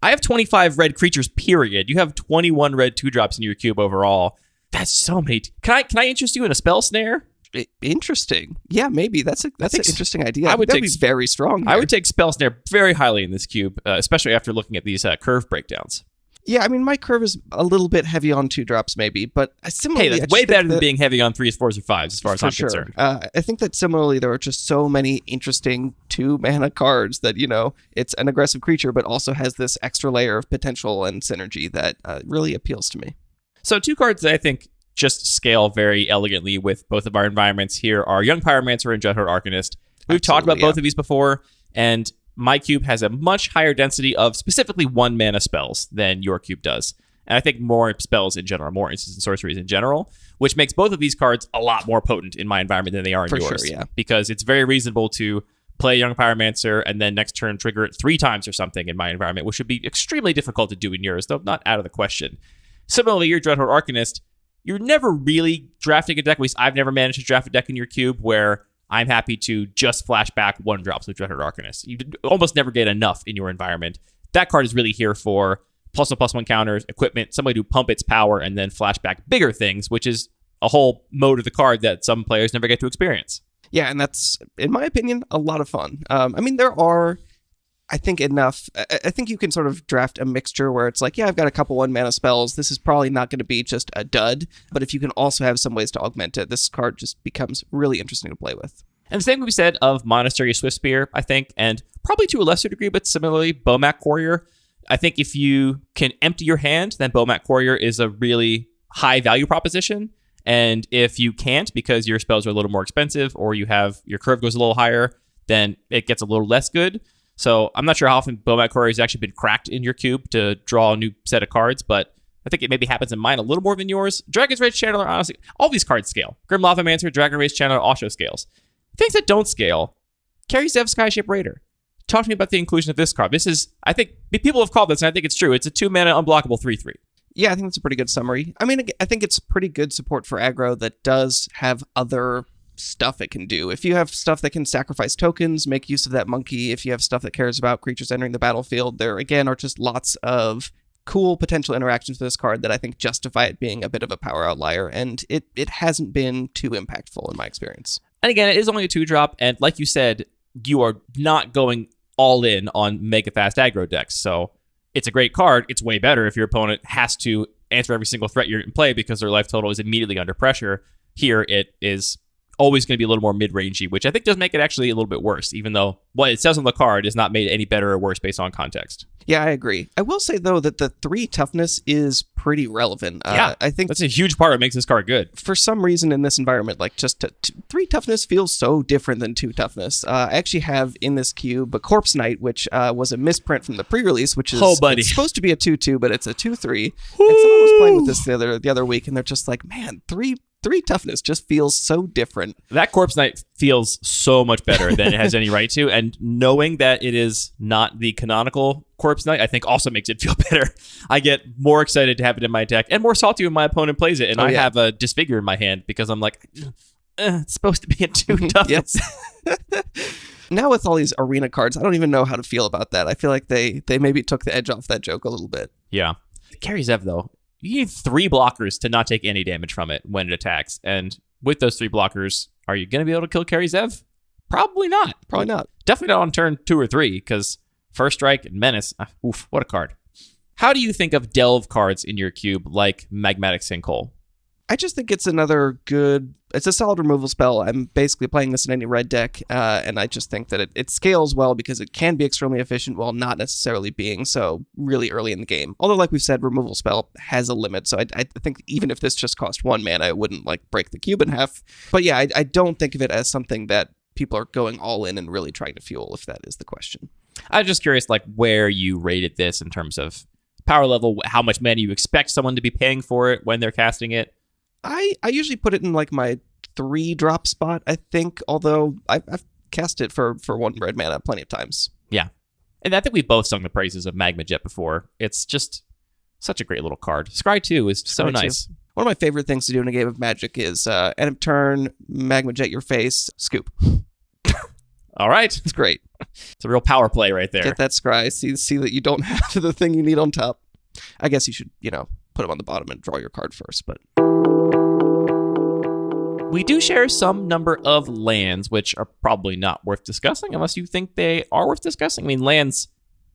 I have 25 red creatures, period. You have 21 red 2-drops in your cube overall. That's so many. Can I interest you in a spell snare? Interesting. Yeah, maybe. That's an interesting idea. I would That'd be very strong here. I would take spell snare very highly in this cube, especially after looking at these curve breakdowns. Yeah, I mean, my curve is a little bit heavy on 2-drops, maybe, but similarly... Hey, that's way better than being heavy on 3s, 4s, or 5s, as far as I'm concerned. I think that similarly, there are just so many interesting 2-mana cards that, you know, it's an aggressive creature, but also has this extra layer of potential and synergy that really appeals to me. So 2 cards that I think just scale very elegantly with both of our environments here are Young Pyromancer and Dreadhorde Arcanist. We've talked about both of these before, and my cube has a much higher density of specifically 1-mana spells than your cube does. And I think more spells in general, more instants and sorceries in general, which makes both of these cards a lot more potent in my environment than they are in yours. For sure, yeah. Because it's very reasonable to play Young Pyromancer and then next turn trigger it 3 times or something in my environment, which would be extremely difficult to do in yours, though not out of the question. Similarly, your Dreadhorde Arcanist, you're never really drafting a deck, at least I've never managed to draft a deck in your cube where I'm happy to just flash back 1-drops with Dreadhorde Arcanist. You almost never get enough in your environment. That card is really here for +1/+1 counters, equipment, somebody to pump its power and then flash back bigger things, which is a whole mode of the card that some players never get to experience. Yeah, and that's, in my opinion, a lot of fun. I mean, there are, I think, enough. I think you can sort of draft a mixture where it's like, yeah, I've got a couple 1-mana spells. This is probably not going to be just a dud, but if you can also have some ways to augment it, this card just becomes really interesting to play with. And the same can be said of Monastery of Swiftspear, I think, and probably to a lesser degree, but similarly, Bomat Courier. I think if you can empty your hand, then Bomat Courier is a really high value proposition. And if you can't, because your spells are a little more expensive or you have your curve goes a little higher, then it gets a little less good. So I'm not sure how often Bomat Courier has actually been cracked in your cube to draw a new set of cards, but I think it maybe happens in mine a little more than yours. Dragon's Rage Channeler, honestly, all these cards scale. Grim Lavamancer, Dragon Rage Channeler also scales. Things that don't scale, Karizev Skyship Raider. Talk to me about the inclusion of this card. This is, I think, people have called this, and I think it's true. It's a 2-mana unblockable 3/3. Yeah, I think that's a pretty good summary. I mean, I think it's pretty good support for aggro that does have other stuff it can do. If you have stuff that can sacrifice tokens, make use of that monkey. If you have stuff that cares about creatures entering the battlefield, there, again, are just lots of cool potential interactions with this card that I think justify it being a bit of a power outlier, and it hasn't been too impactful in my experience. And again, it is only a 2-drop, and like you said, you are not going all in on mega fast aggro decks. So it's a great card. It's way better if your opponent has to answer every single threat you're in play because their life total is immediately under pressure. Here, it is always going to be a little more mid-rangey, which I think does make it actually a little bit worse, even though what it says on the card is not made any better or worse based on context. Yeah, I agree. I will say, though, that the 3 toughness is pretty relevant. Yeah, I think that's a huge part of what makes this card good. for some reason in this environment, like just 3 toughness feels so different than 2 toughness. I actually have in this cube a Corpse Knight, which was a misprint from the pre-release, which is it's supposed to be a 2-2, but it's a 2-3. And someone was playing with this the other week, and they're just like, man, 3 toughness just feels so different. That Corpse Knight feels so much better than it has any right to, and knowing that it is not the canonical Corpse Knight, I think also makes it feel better. I get more excited to have it in my deck, and more salty when my opponent plays it, and I have a Disfigure in my hand because I'm like, it's supposed to be a 2 toughness. Now with all these arena cards, I don't even know how to feel about that. I feel like they maybe took the edge off that joke a little bit. Yeah. Carry Zev, though. You need 3 blockers to not take any damage from it when it attacks. And with those 3 blockers, are you going to be able to kill Carry Zev? Probably not. Probably not. Definitely not on turn 2 or 3, because First Strike and Menace, oof, what a card. How do you think of delve cards in your cube like Magmatic Sinkhole? I just think it's it's a solid removal spell. I'm basically playing this in any red deck, and I just think that it scales well because it can be extremely efficient while not necessarily being so really early in the game. Although, like we've said, removal spell has a limit, so I think even if this just cost 1 mana, it wouldn't like break the cube in half. But yeah, I don't think of it as something that people are going all in and really trying to fuel, if that is the question. I'm just curious, like, where you rated this in terms of power level, how much mana you expect someone to be paying for it when they're casting it. I usually put it in like my 3-drop spot, I think, although I've cast it for 1 red mana plenty of times. Yeah. And I think we've both sung the praises of Magma Jet before. It's just such a great little card. Scry 2 is so nice. One of my favorite things to do in a game of Magic is end of turn, Magma Jet your face, scoop. All right. It's great. It's a real power play right there. Get that scry. See that you don't have the thing you need on top. I guess you should, put them on the bottom and draw your card first, but... We do share some number of lands, which are probably not worth discussing unless you think they are worth discussing. I mean,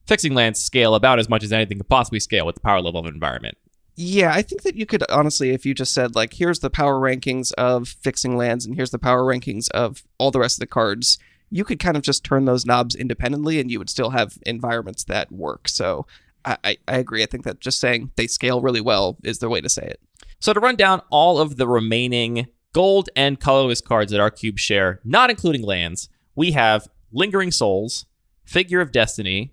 fixing lands scale about as much as anything could possibly scale with the power level of an environment. Yeah, I think that you could, honestly, if you just said, like, here's the power rankings of fixing lands and here's the power rankings of all the rest of the cards, you could kind of just turn those knobs independently and you would still have environments that work. So I agree. I think that just saying they scale really well is the way to say it. So to run down all of the remaining gold and colorless cards that our cubes share, not including lands, we have Lingering Souls, Figure of Destiny,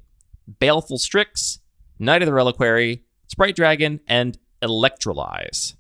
Baleful Strix, Knight of the Reliquary, Sprite Dragon, and Electrolyze.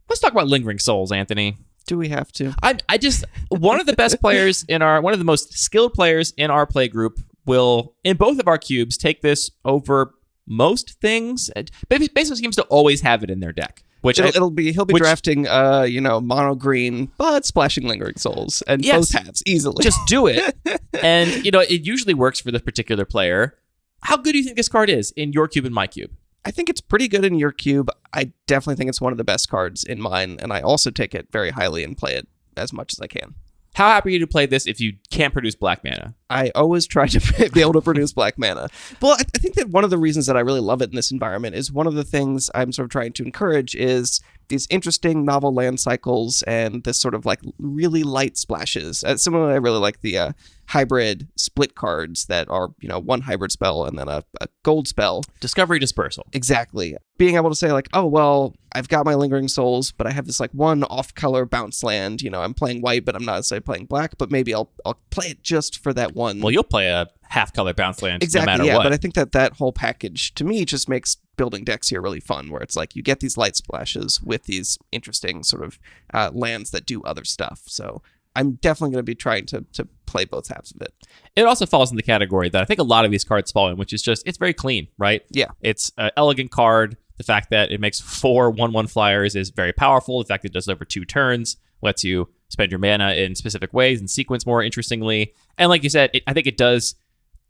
Let's talk about Lingering Souls, Anthony. Do we have to? I just, one of the best players one of the most skilled players in our play group will, in both of our cubes, take this over most things. Basically seems to always have it in their deck. Which he'll be drafting, mono green, but splashing Lingering Souls, and both halves easily. Just do it, and it usually works for this particular player. How good do you think this card is in your cube and my cube? I think it's pretty good in your cube. I definitely think it's one of the best cards in mine, and I also take it very highly and play it as much as I can. How happy are you to play this if you can't produce black mana? I always try to be able to produce black mana. Well, I think that one of the reasons that I really love it in this environment is one of the things I'm sort of trying to encourage is these interesting novel land cycles and this sort of like really light splashes. Similarly, I really like the hybrid split cards that are, 1 hybrid spell and then a gold spell. Discovery Dispersal. Exactly. Being able to say like, oh, well, I've got my Lingering Souls, but I have this like 1 off-color bounce land. I'm playing white, but I'm not necessarily playing black, but maybe I'll play it just for that one. Well, you'll play a half-color bounce land exactly, no matter yeah, what. But I think that whole package, to me, just makes building decks here really fun, where it's like you get these light splashes with these interesting sort of lands that do other stuff. So I'm definitely going to be trying to play both halves of it. It also falls in the category that I think a lot of these cards fall in, which is just, it's very clean, right? Yeah. It's an elegant card. The fact that it makes 4 1/1 flyers is very powerful. The fact that it does it over 2 turns lets you spend your mana in specific ways and sequence more interestingly. And like you said, I think it does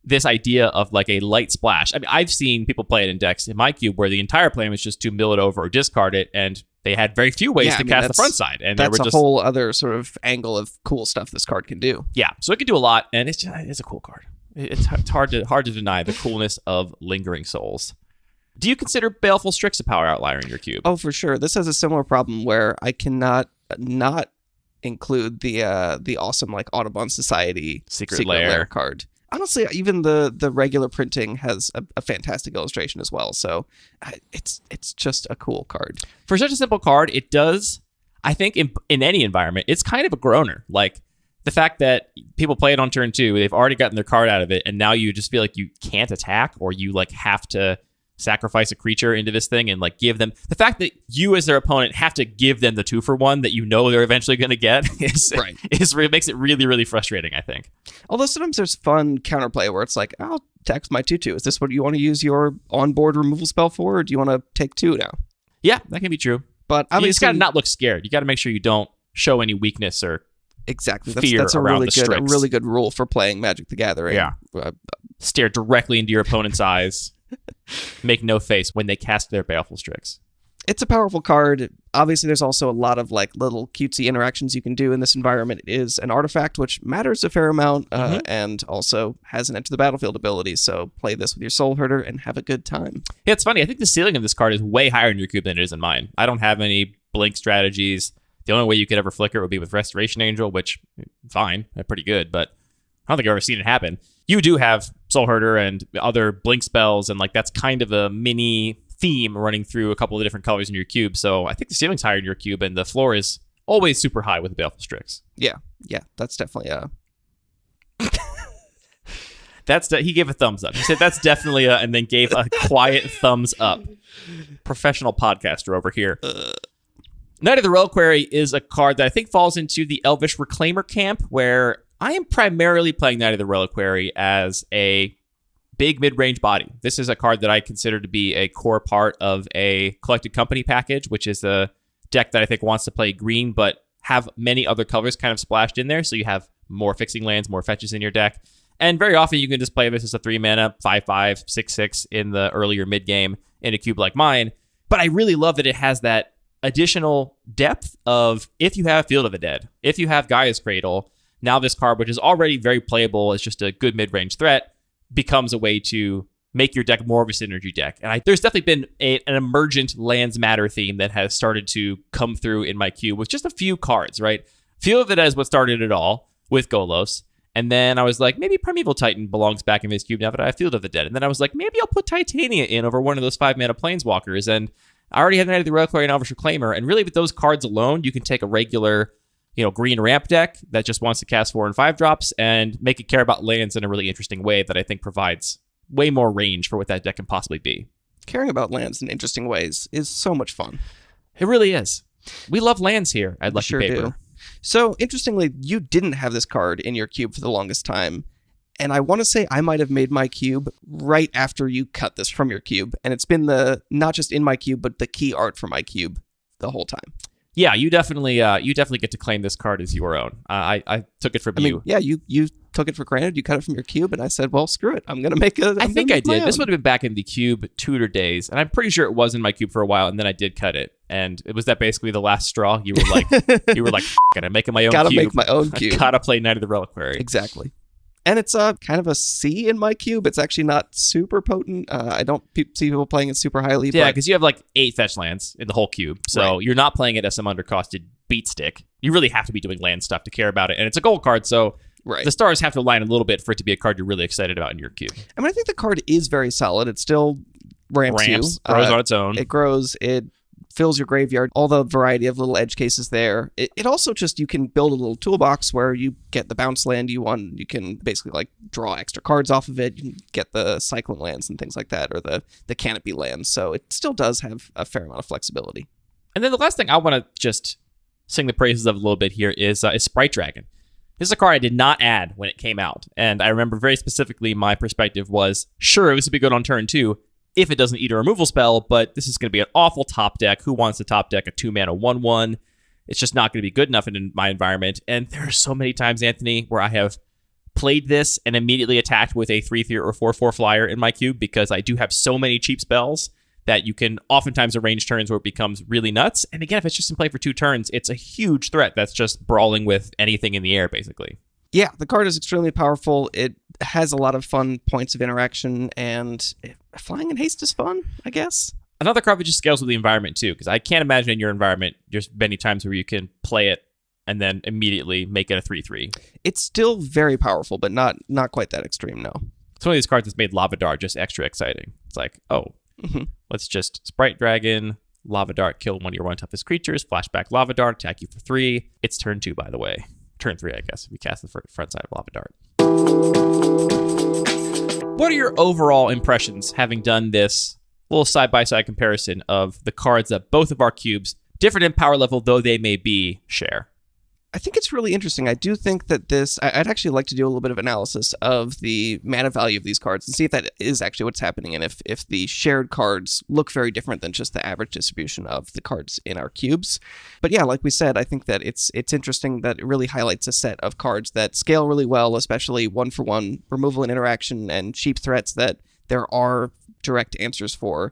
this idea of like a light splash. I mean, I've seen people play it in decks in my cube where the entire plan was just to mill it over or discard it, and they had very few ways to cast the front side. And that's they were a whole other sort of angle of cool stuff this card can do. Yeah, so it can do a lot, and it's a cool card. It's hard to deny the coolness of Lingering Souls. Do you consider Baleful Strix a power outlier in your cube? Oh, for sure. This has a similar problem where I cannot not include the awesome like Audubon Society Secret Lair card. Honestly, even the regular printing has a fantastic illustration as well. So it's just a cool card. For such a simple card, it does, I think, in any environment, it's kind of a groaner. Like, the fact that people play it on turn 2, they've already gotten their card out of it, and now you just feel like you can't attack, or you like have to sacrifice a creature into this thing and like give them the fact that you as their opponent have to give them the 2-for-1 that you know they're eventually going to get makes it really, really frustrating, I think. Although sometimes there's fun counterplay where it's like, I'll tax my 2/2. Is this what you want to use your onboard removal spell for, or do you want to take 2 now? Yeah, that can be true. But you just got to not look scared. You got to make sure you don't show any weakness or exactly. Fear that's a around really good rule for playing Magic the Gathering. Yeah. Stare directly into your opponent's eyes. Make no face when they cast their Baleful Strix. It's a powerful card. Obviously, there's also a lot of like little cutesy interactions you can do in this environment. It is an artifact, which matters a fair amount, and also has an enter the battlefield ability. So play this with your Soul Herder and have a good time. Yeah, it's funny. I think the ceiling of this card is way higher in your cube than it is in mine. I don't have any blink strategies. The only way you could ever flicker would be with Restoration Angel, which, fine, pretty good, but I don't think I've ever seen it happen. You do have Soul Herder and other blink spells, and like that's kind of a mini theme running through a couple of different colors in your cube. So I think the ceiling's higher in your cube, and the floor is always super high with the Baleful Strix. Yeah, that's definitely he gave a thumbs up. He said that's definitely and then gave a quiet thumbs up. Professional podcaster over here. Knight of the Reliquary is a card that I think falls into the Elvish Reclaimer camp, where I am primarily playing Knight of the Reliquary as a big mid-range body. This is a card that I consider to be a core part of a Collected Company package, which is a deck that I think wants to play green, but have many other colors kind of splashed in there, so you have more fixing lands, more fetches in your deck. And very often you can just play this as a 3-mana, 5/5, 6/6 in the earlier mid-game in a cube like mine. But I really love that it has that additional depth of, if you have Field of the Dead, if you have Gaia's Cradle, now this card, which is already very playable as just a good mid-range threat, becomes a way to make your deck more of a synergy deck. And there's definitely been an emergent lands matter theme that has started to come through in my cube with just a few cards, right? Field of the Dead is what started it all with Golos. And then I was like, maybe Primeval Titan belongs back in this cube now that I have Field of the Dead. And then I was like, maybe I'll put Titania in over one of those 5-mana Planeswalkers. And I already have Knight of the Reliquary and Elvish Reclaimer. And really with those cards alone, you can take a regular, green ramp deck that just wants to cast 4 and 5 drops and make it care about lands in a really interesting way that I think provides way more range for what that deck can possibly be. Caring about lands in interesting ways is so much fun. It really is. We love lands here at Lucky Paper. Do. So, interestingly, you didn't have this card in your cube for the longest time. And I want to say I might have made my cube right after you cut this from your cube. And it's been not just in my cube, but the key art for my cube the whole time. Yeah, you definitely get to claim this card as your own. I took it from you. Yeah, you took it for granted. You cut it from your cube, and I said, well, screw it. I'm going to make it. I think I did. This would have been back in the cube tutor days, and I'm pretty sure it was in my cube for a while, and then I did cut it. And it was that basically the last straw. You were like, F it, I'm making my own cube. Gotta make my own cube. Gotta play Knight of the Reliquary. Exactly. And it's kind of a C in my cube. It's actually not super potent. I don't see people playing it super highly. Yeah, because you have like 8 fetch lands in the whole cube. So You're not playing it as some undercosted beat stick. You really have to be doing land stuff to care about it. And it's a gold card, so the stars have to align a little bit for it to be a card you're really excited about in your cube. I mean, I think the card is very solid. It still ramps you. Grows on its own. It grows. It fills your graveyard, all the variety of little edge cases there. It also just, you can build a little toolbox where you get the bounce land you want. You can basically like draw extra cards off of it. You can get the cycling lands and things like that, or the canopy lands. So it still does have a fair amount of flexibility. And then the last thing I want to just sing the praises of a little bit here is Sprite Dragon. This is a card I did not add when it came out. And I remember very specifically my perspective was, sure, this would be good on turn 2, if it doesn't eat a removal spell, but this is going to be an awful top deck. Who wants to top deck a 2-mana 1/1? It's just not going to be good enough in my environment. And there are so many times, Anthony, where I have played this and immediately attacked with a 3/3 or 4/4 flyer in my cube, because I do have so many cheap spells that you can oftentimes arrange turns where it becomes really nuts. And again, if it's just in play for 2 turns, it's a huge threat that's just brawling with anything in the air, basically. Yeah, the card is extremely powerful. It has a lot of fun points of interaction, and flying in haste is fun, I guess. Another card that just scales with the environment, too, because I can't imagine in your environment there's many times where you can play it and then immediately make it a 3/3. It's still very powerful, but not quite that extreme, no. It's one of these cards that's made Lava Dart just extra exciting. It's like, let's just Sprite Dragon, Lava Dart, kill one of your one toughest creatures, flashback Lava Dart, attack you for 3. It's turn 2, by the way. Turn 3, I guess, if you cast the front side of Lava Dart. What are your overall impressions having done this little side-by-side comparison of the cards that both of our cubes, different in power level though they may be, share? I think it's really interesting. I do think that I'd actually like to do a little bit of analysis of the mana value of these cards and see if that is actually what's happening, and if the shared cards look very different than just the average distribution of the cards in our cubes. But yeah, like we said, I think that it's interesting that it really highlights a set of cards that scale really well, especially 1-for-1 removal and interaction and cheap threats that there are direct answers for,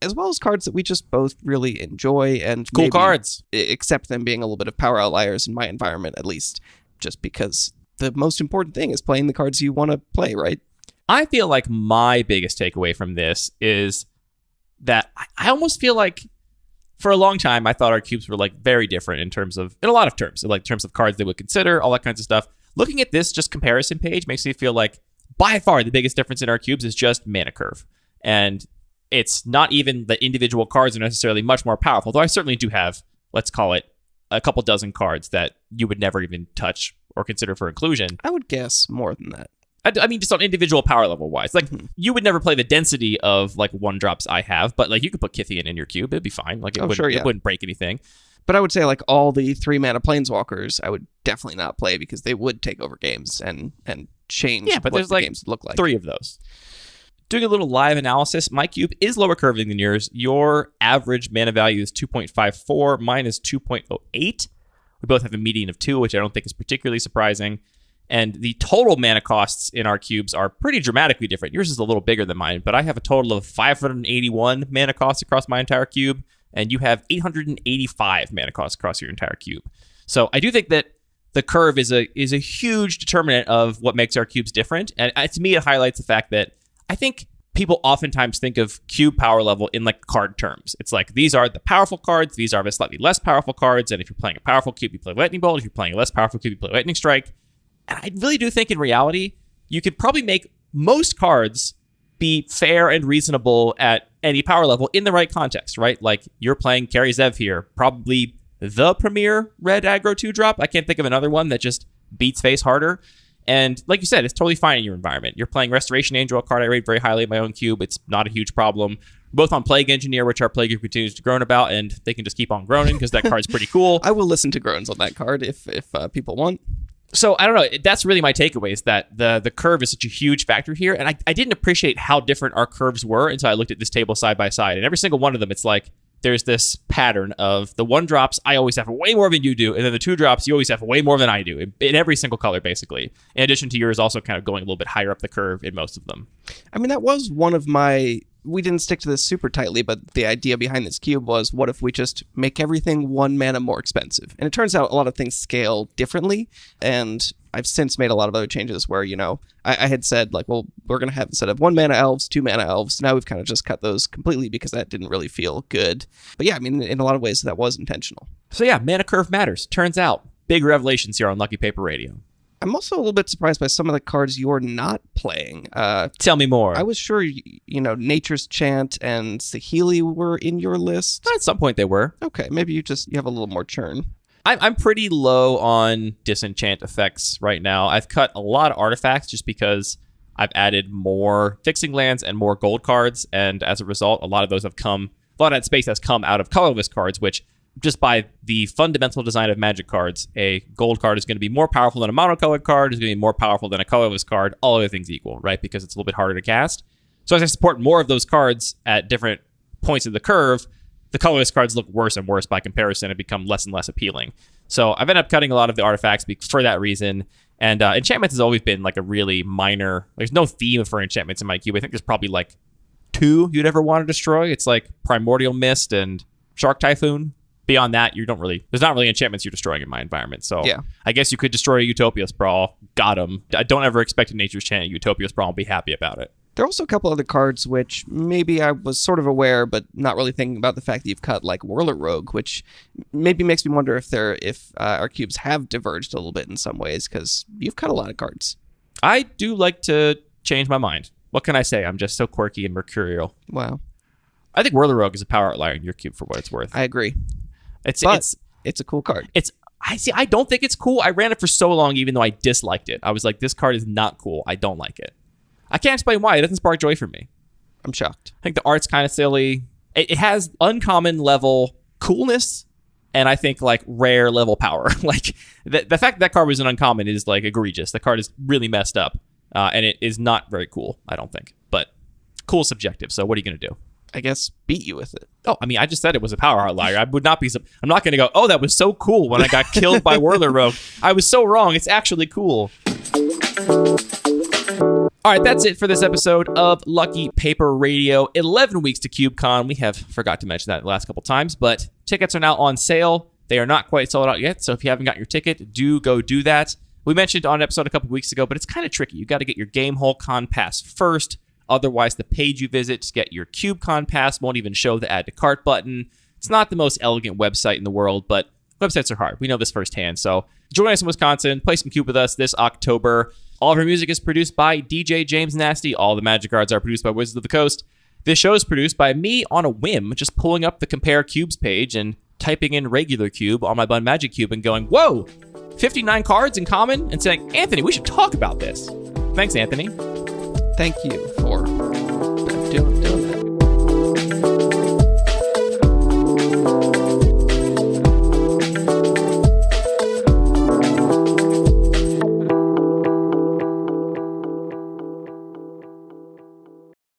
as well as cards that we just both really enjoy and cool cards, except them being a little bit of power outliers in my environment, at least, just because the most important thing is playing the cards you want to play, right? I feel like my biggest takeaway from this is that I almost feel like for a long time I thought our cubes were like very different in a lot of terms, like terms of cards they would consider, all that kinds of stuff. Looking at this just comparison page makes me feel like by far the biggest difference in our cubes is just mana curve. And it's not even the individual cards are necessarily much more powerful, though I certainly do have, let's call it, a couple dozen cards that you would never even touch or consider for inclusion. I would guess more than that. I mean, just on individual power level wise. Like, you would never play the density of, like, 1-drops I have, but, like, you could put Kythian in your cube. It'd be fine. Like, it wouldn't break anything. But I would say, like, all the 3-mana Planeswalkers, I would definitely not play because they would take over games and change but what there's the like games look like. 3 of those. Doing a little live analysis, my cube is lower curving than yours. Your average mana value is 2.54. Mine is 2.08. We both have a median of 2, which I don't think is particularly surprising. And the total mana costs in our cubes are pretty dramatically different. Yours is a little bigger than mine, but I have a total of 581 mana costs across my entire cube, and you have 885 mana costs across your entire cube. So I do think that the curve is a huge determinant of what makes our cubes different. And to me, it highlights the fact that I think people oftentimes think of cube power level in like card terms. It's like, these are the powerful cards, these are the slightly less powerful cards, and if you're playing a powerful cube, you play Lightning Bolt. If you're playing a less powerful cube, you play Lightning Strike. And I really do think in reality, you could probably make most cards be fair and reasonable at any power level in the right context, right? Like, you're playing Kari Zev here, probably the premier red aggro 2-drop. I can't think of another one that just beats face harder. And like you said, it's totally fine in your environment. You're playing Restoration Angel, a card I rate very highly in my own cube. It's not a huge problem. We're both on Plague Engineer, which our Plague group continues to groan about, and they can just keep on groaning because that card's pretty cool. I will listen to groans on that card if people want. So I don't know. That's really my takeaway, is that the curve is such a huge factor here. And I didn't appreciate how different our curves were until I looked at this table side by side. And every single one of them, it's like, there's this pattern of the 1-drops I always have way more than you do, and then the 2-drops you always have way more than I do in every single color, basically. In addition to yours also kind of going a little bit higher up the curve in most of them. I mean, that was one of my... We didn't stick to this super tightly, but the idea behind this cube was, what if we just make everything 1 mana more expensive? And it turns out a lot of things scale differently, and I've since made a lot of other changes where, you know, I had said, like, well, we're going to have instead of 1 mana elves, 2 mana elves. Now we've kind of just cut those completely because that didn't really feel good. But yeah, I mean, in a lot of ways, that was intentional. So yeah, mana curve matters. Turns out, big revelations here on Lucky Paper Radio. I'm also a little bit surprised by some of the cards you're not playing. Tell me more. I was sure, you know, Nature's Chant and Saheeli were in your list. At some point they were. Okay, maybe you have a little more churn. I'm pretty low on disenchant effects right now. I've cut a lot of artifacts just because I've added more fixing lands and more gold cards, and as a result, a lot of that space has come out of colorless cards, which, just by the fundamental design of Magic cards, a gold card is going to be more powerful than a monocolored card, is going to be more powerful than a colorless card, all other things equal, right? Because it's a little bit harder to cast. So as I support more of those cards at different points of the curve, the colorless cards look worse and worse by comparison and become less and less appealing. So I've ended up cutting a lot of the artifacts for that reason. And enchantments has always been like a really minor... There's no theme for enchantments in my cube. I think there's probably like 2 you'd ever want to destroy. It's like Primordial Mist and Shark Typhoon. Beyond that, there's not really enchantments you're destroying in my environment. So yeah. I guess you could destroy a Utopia Sprawl. Got him. I don't ever expect a Nature's Chant Utopia Sprawl and be happy about it. There are also a couple other cards which maybe I was sort of aware, but not really thinking about the fact that you've cut, like Whirler Rogue, which maybe makes me wonder if our cubes have diverged a little bit in some ways, because you've cut a lot of cards. I do like to change my mind. What can I say? I'm just so quirky and mercurial. Wow. I think Whirler Rogue is a power outlier in your cube for what it's worth. I agree. It's a cool card. I don't think it's cool. I ran it for so long, even though I disliked it. I was like, this card is not cool. I don't like it. I can't explain why. It doesn't spark joy for me. I'm shocked. I think the art's kind of silly. It has uncommon level coolness, and I think like rare level power. Like the fact that card was an uncommon is like egregious. The card is really messed up, and it is not very cool, I don't think. But cool subjective. So what are you going to do? I guess beat you with it. Oh, I mean, I just said it was a power outlier. I would not be. I'm not going to go, oh, that was so cool when I got killed by Whirler Rogue. I was so wrong. It's actually cool. All right, that's it for this episode of Lucky Paper Radio. 11 weeks to CubeCon. We have forgot to mention that the last couple times, but tickets are now on sale. They are not quite sold out yet, so if you haven't got your ticket, do go do that. We mentioned on an episode a couple weeks ago, but it's kind of tricky. You got to get your Gamehole Con Pass first. Otherwise, the page you visit to get your CubeCon Pass won't even show the Add to Cart button. It's not the most elegant website in the world, but websites are hard. We know this firsthand. So join us in Wisconsin. Play some Cube with us this October. All of our music is produced by DJ James Nasty. All the Magic cards are produced by Wizards of the Coast. This show is produced by me on a whim, just pulling up the Compare Cubes page and typing in regular cube on my Bun Magic Cube and going, whoa, 59 cards in common, and saying, Anthony, we should talk about this. Thanks, Anthony. Thank you for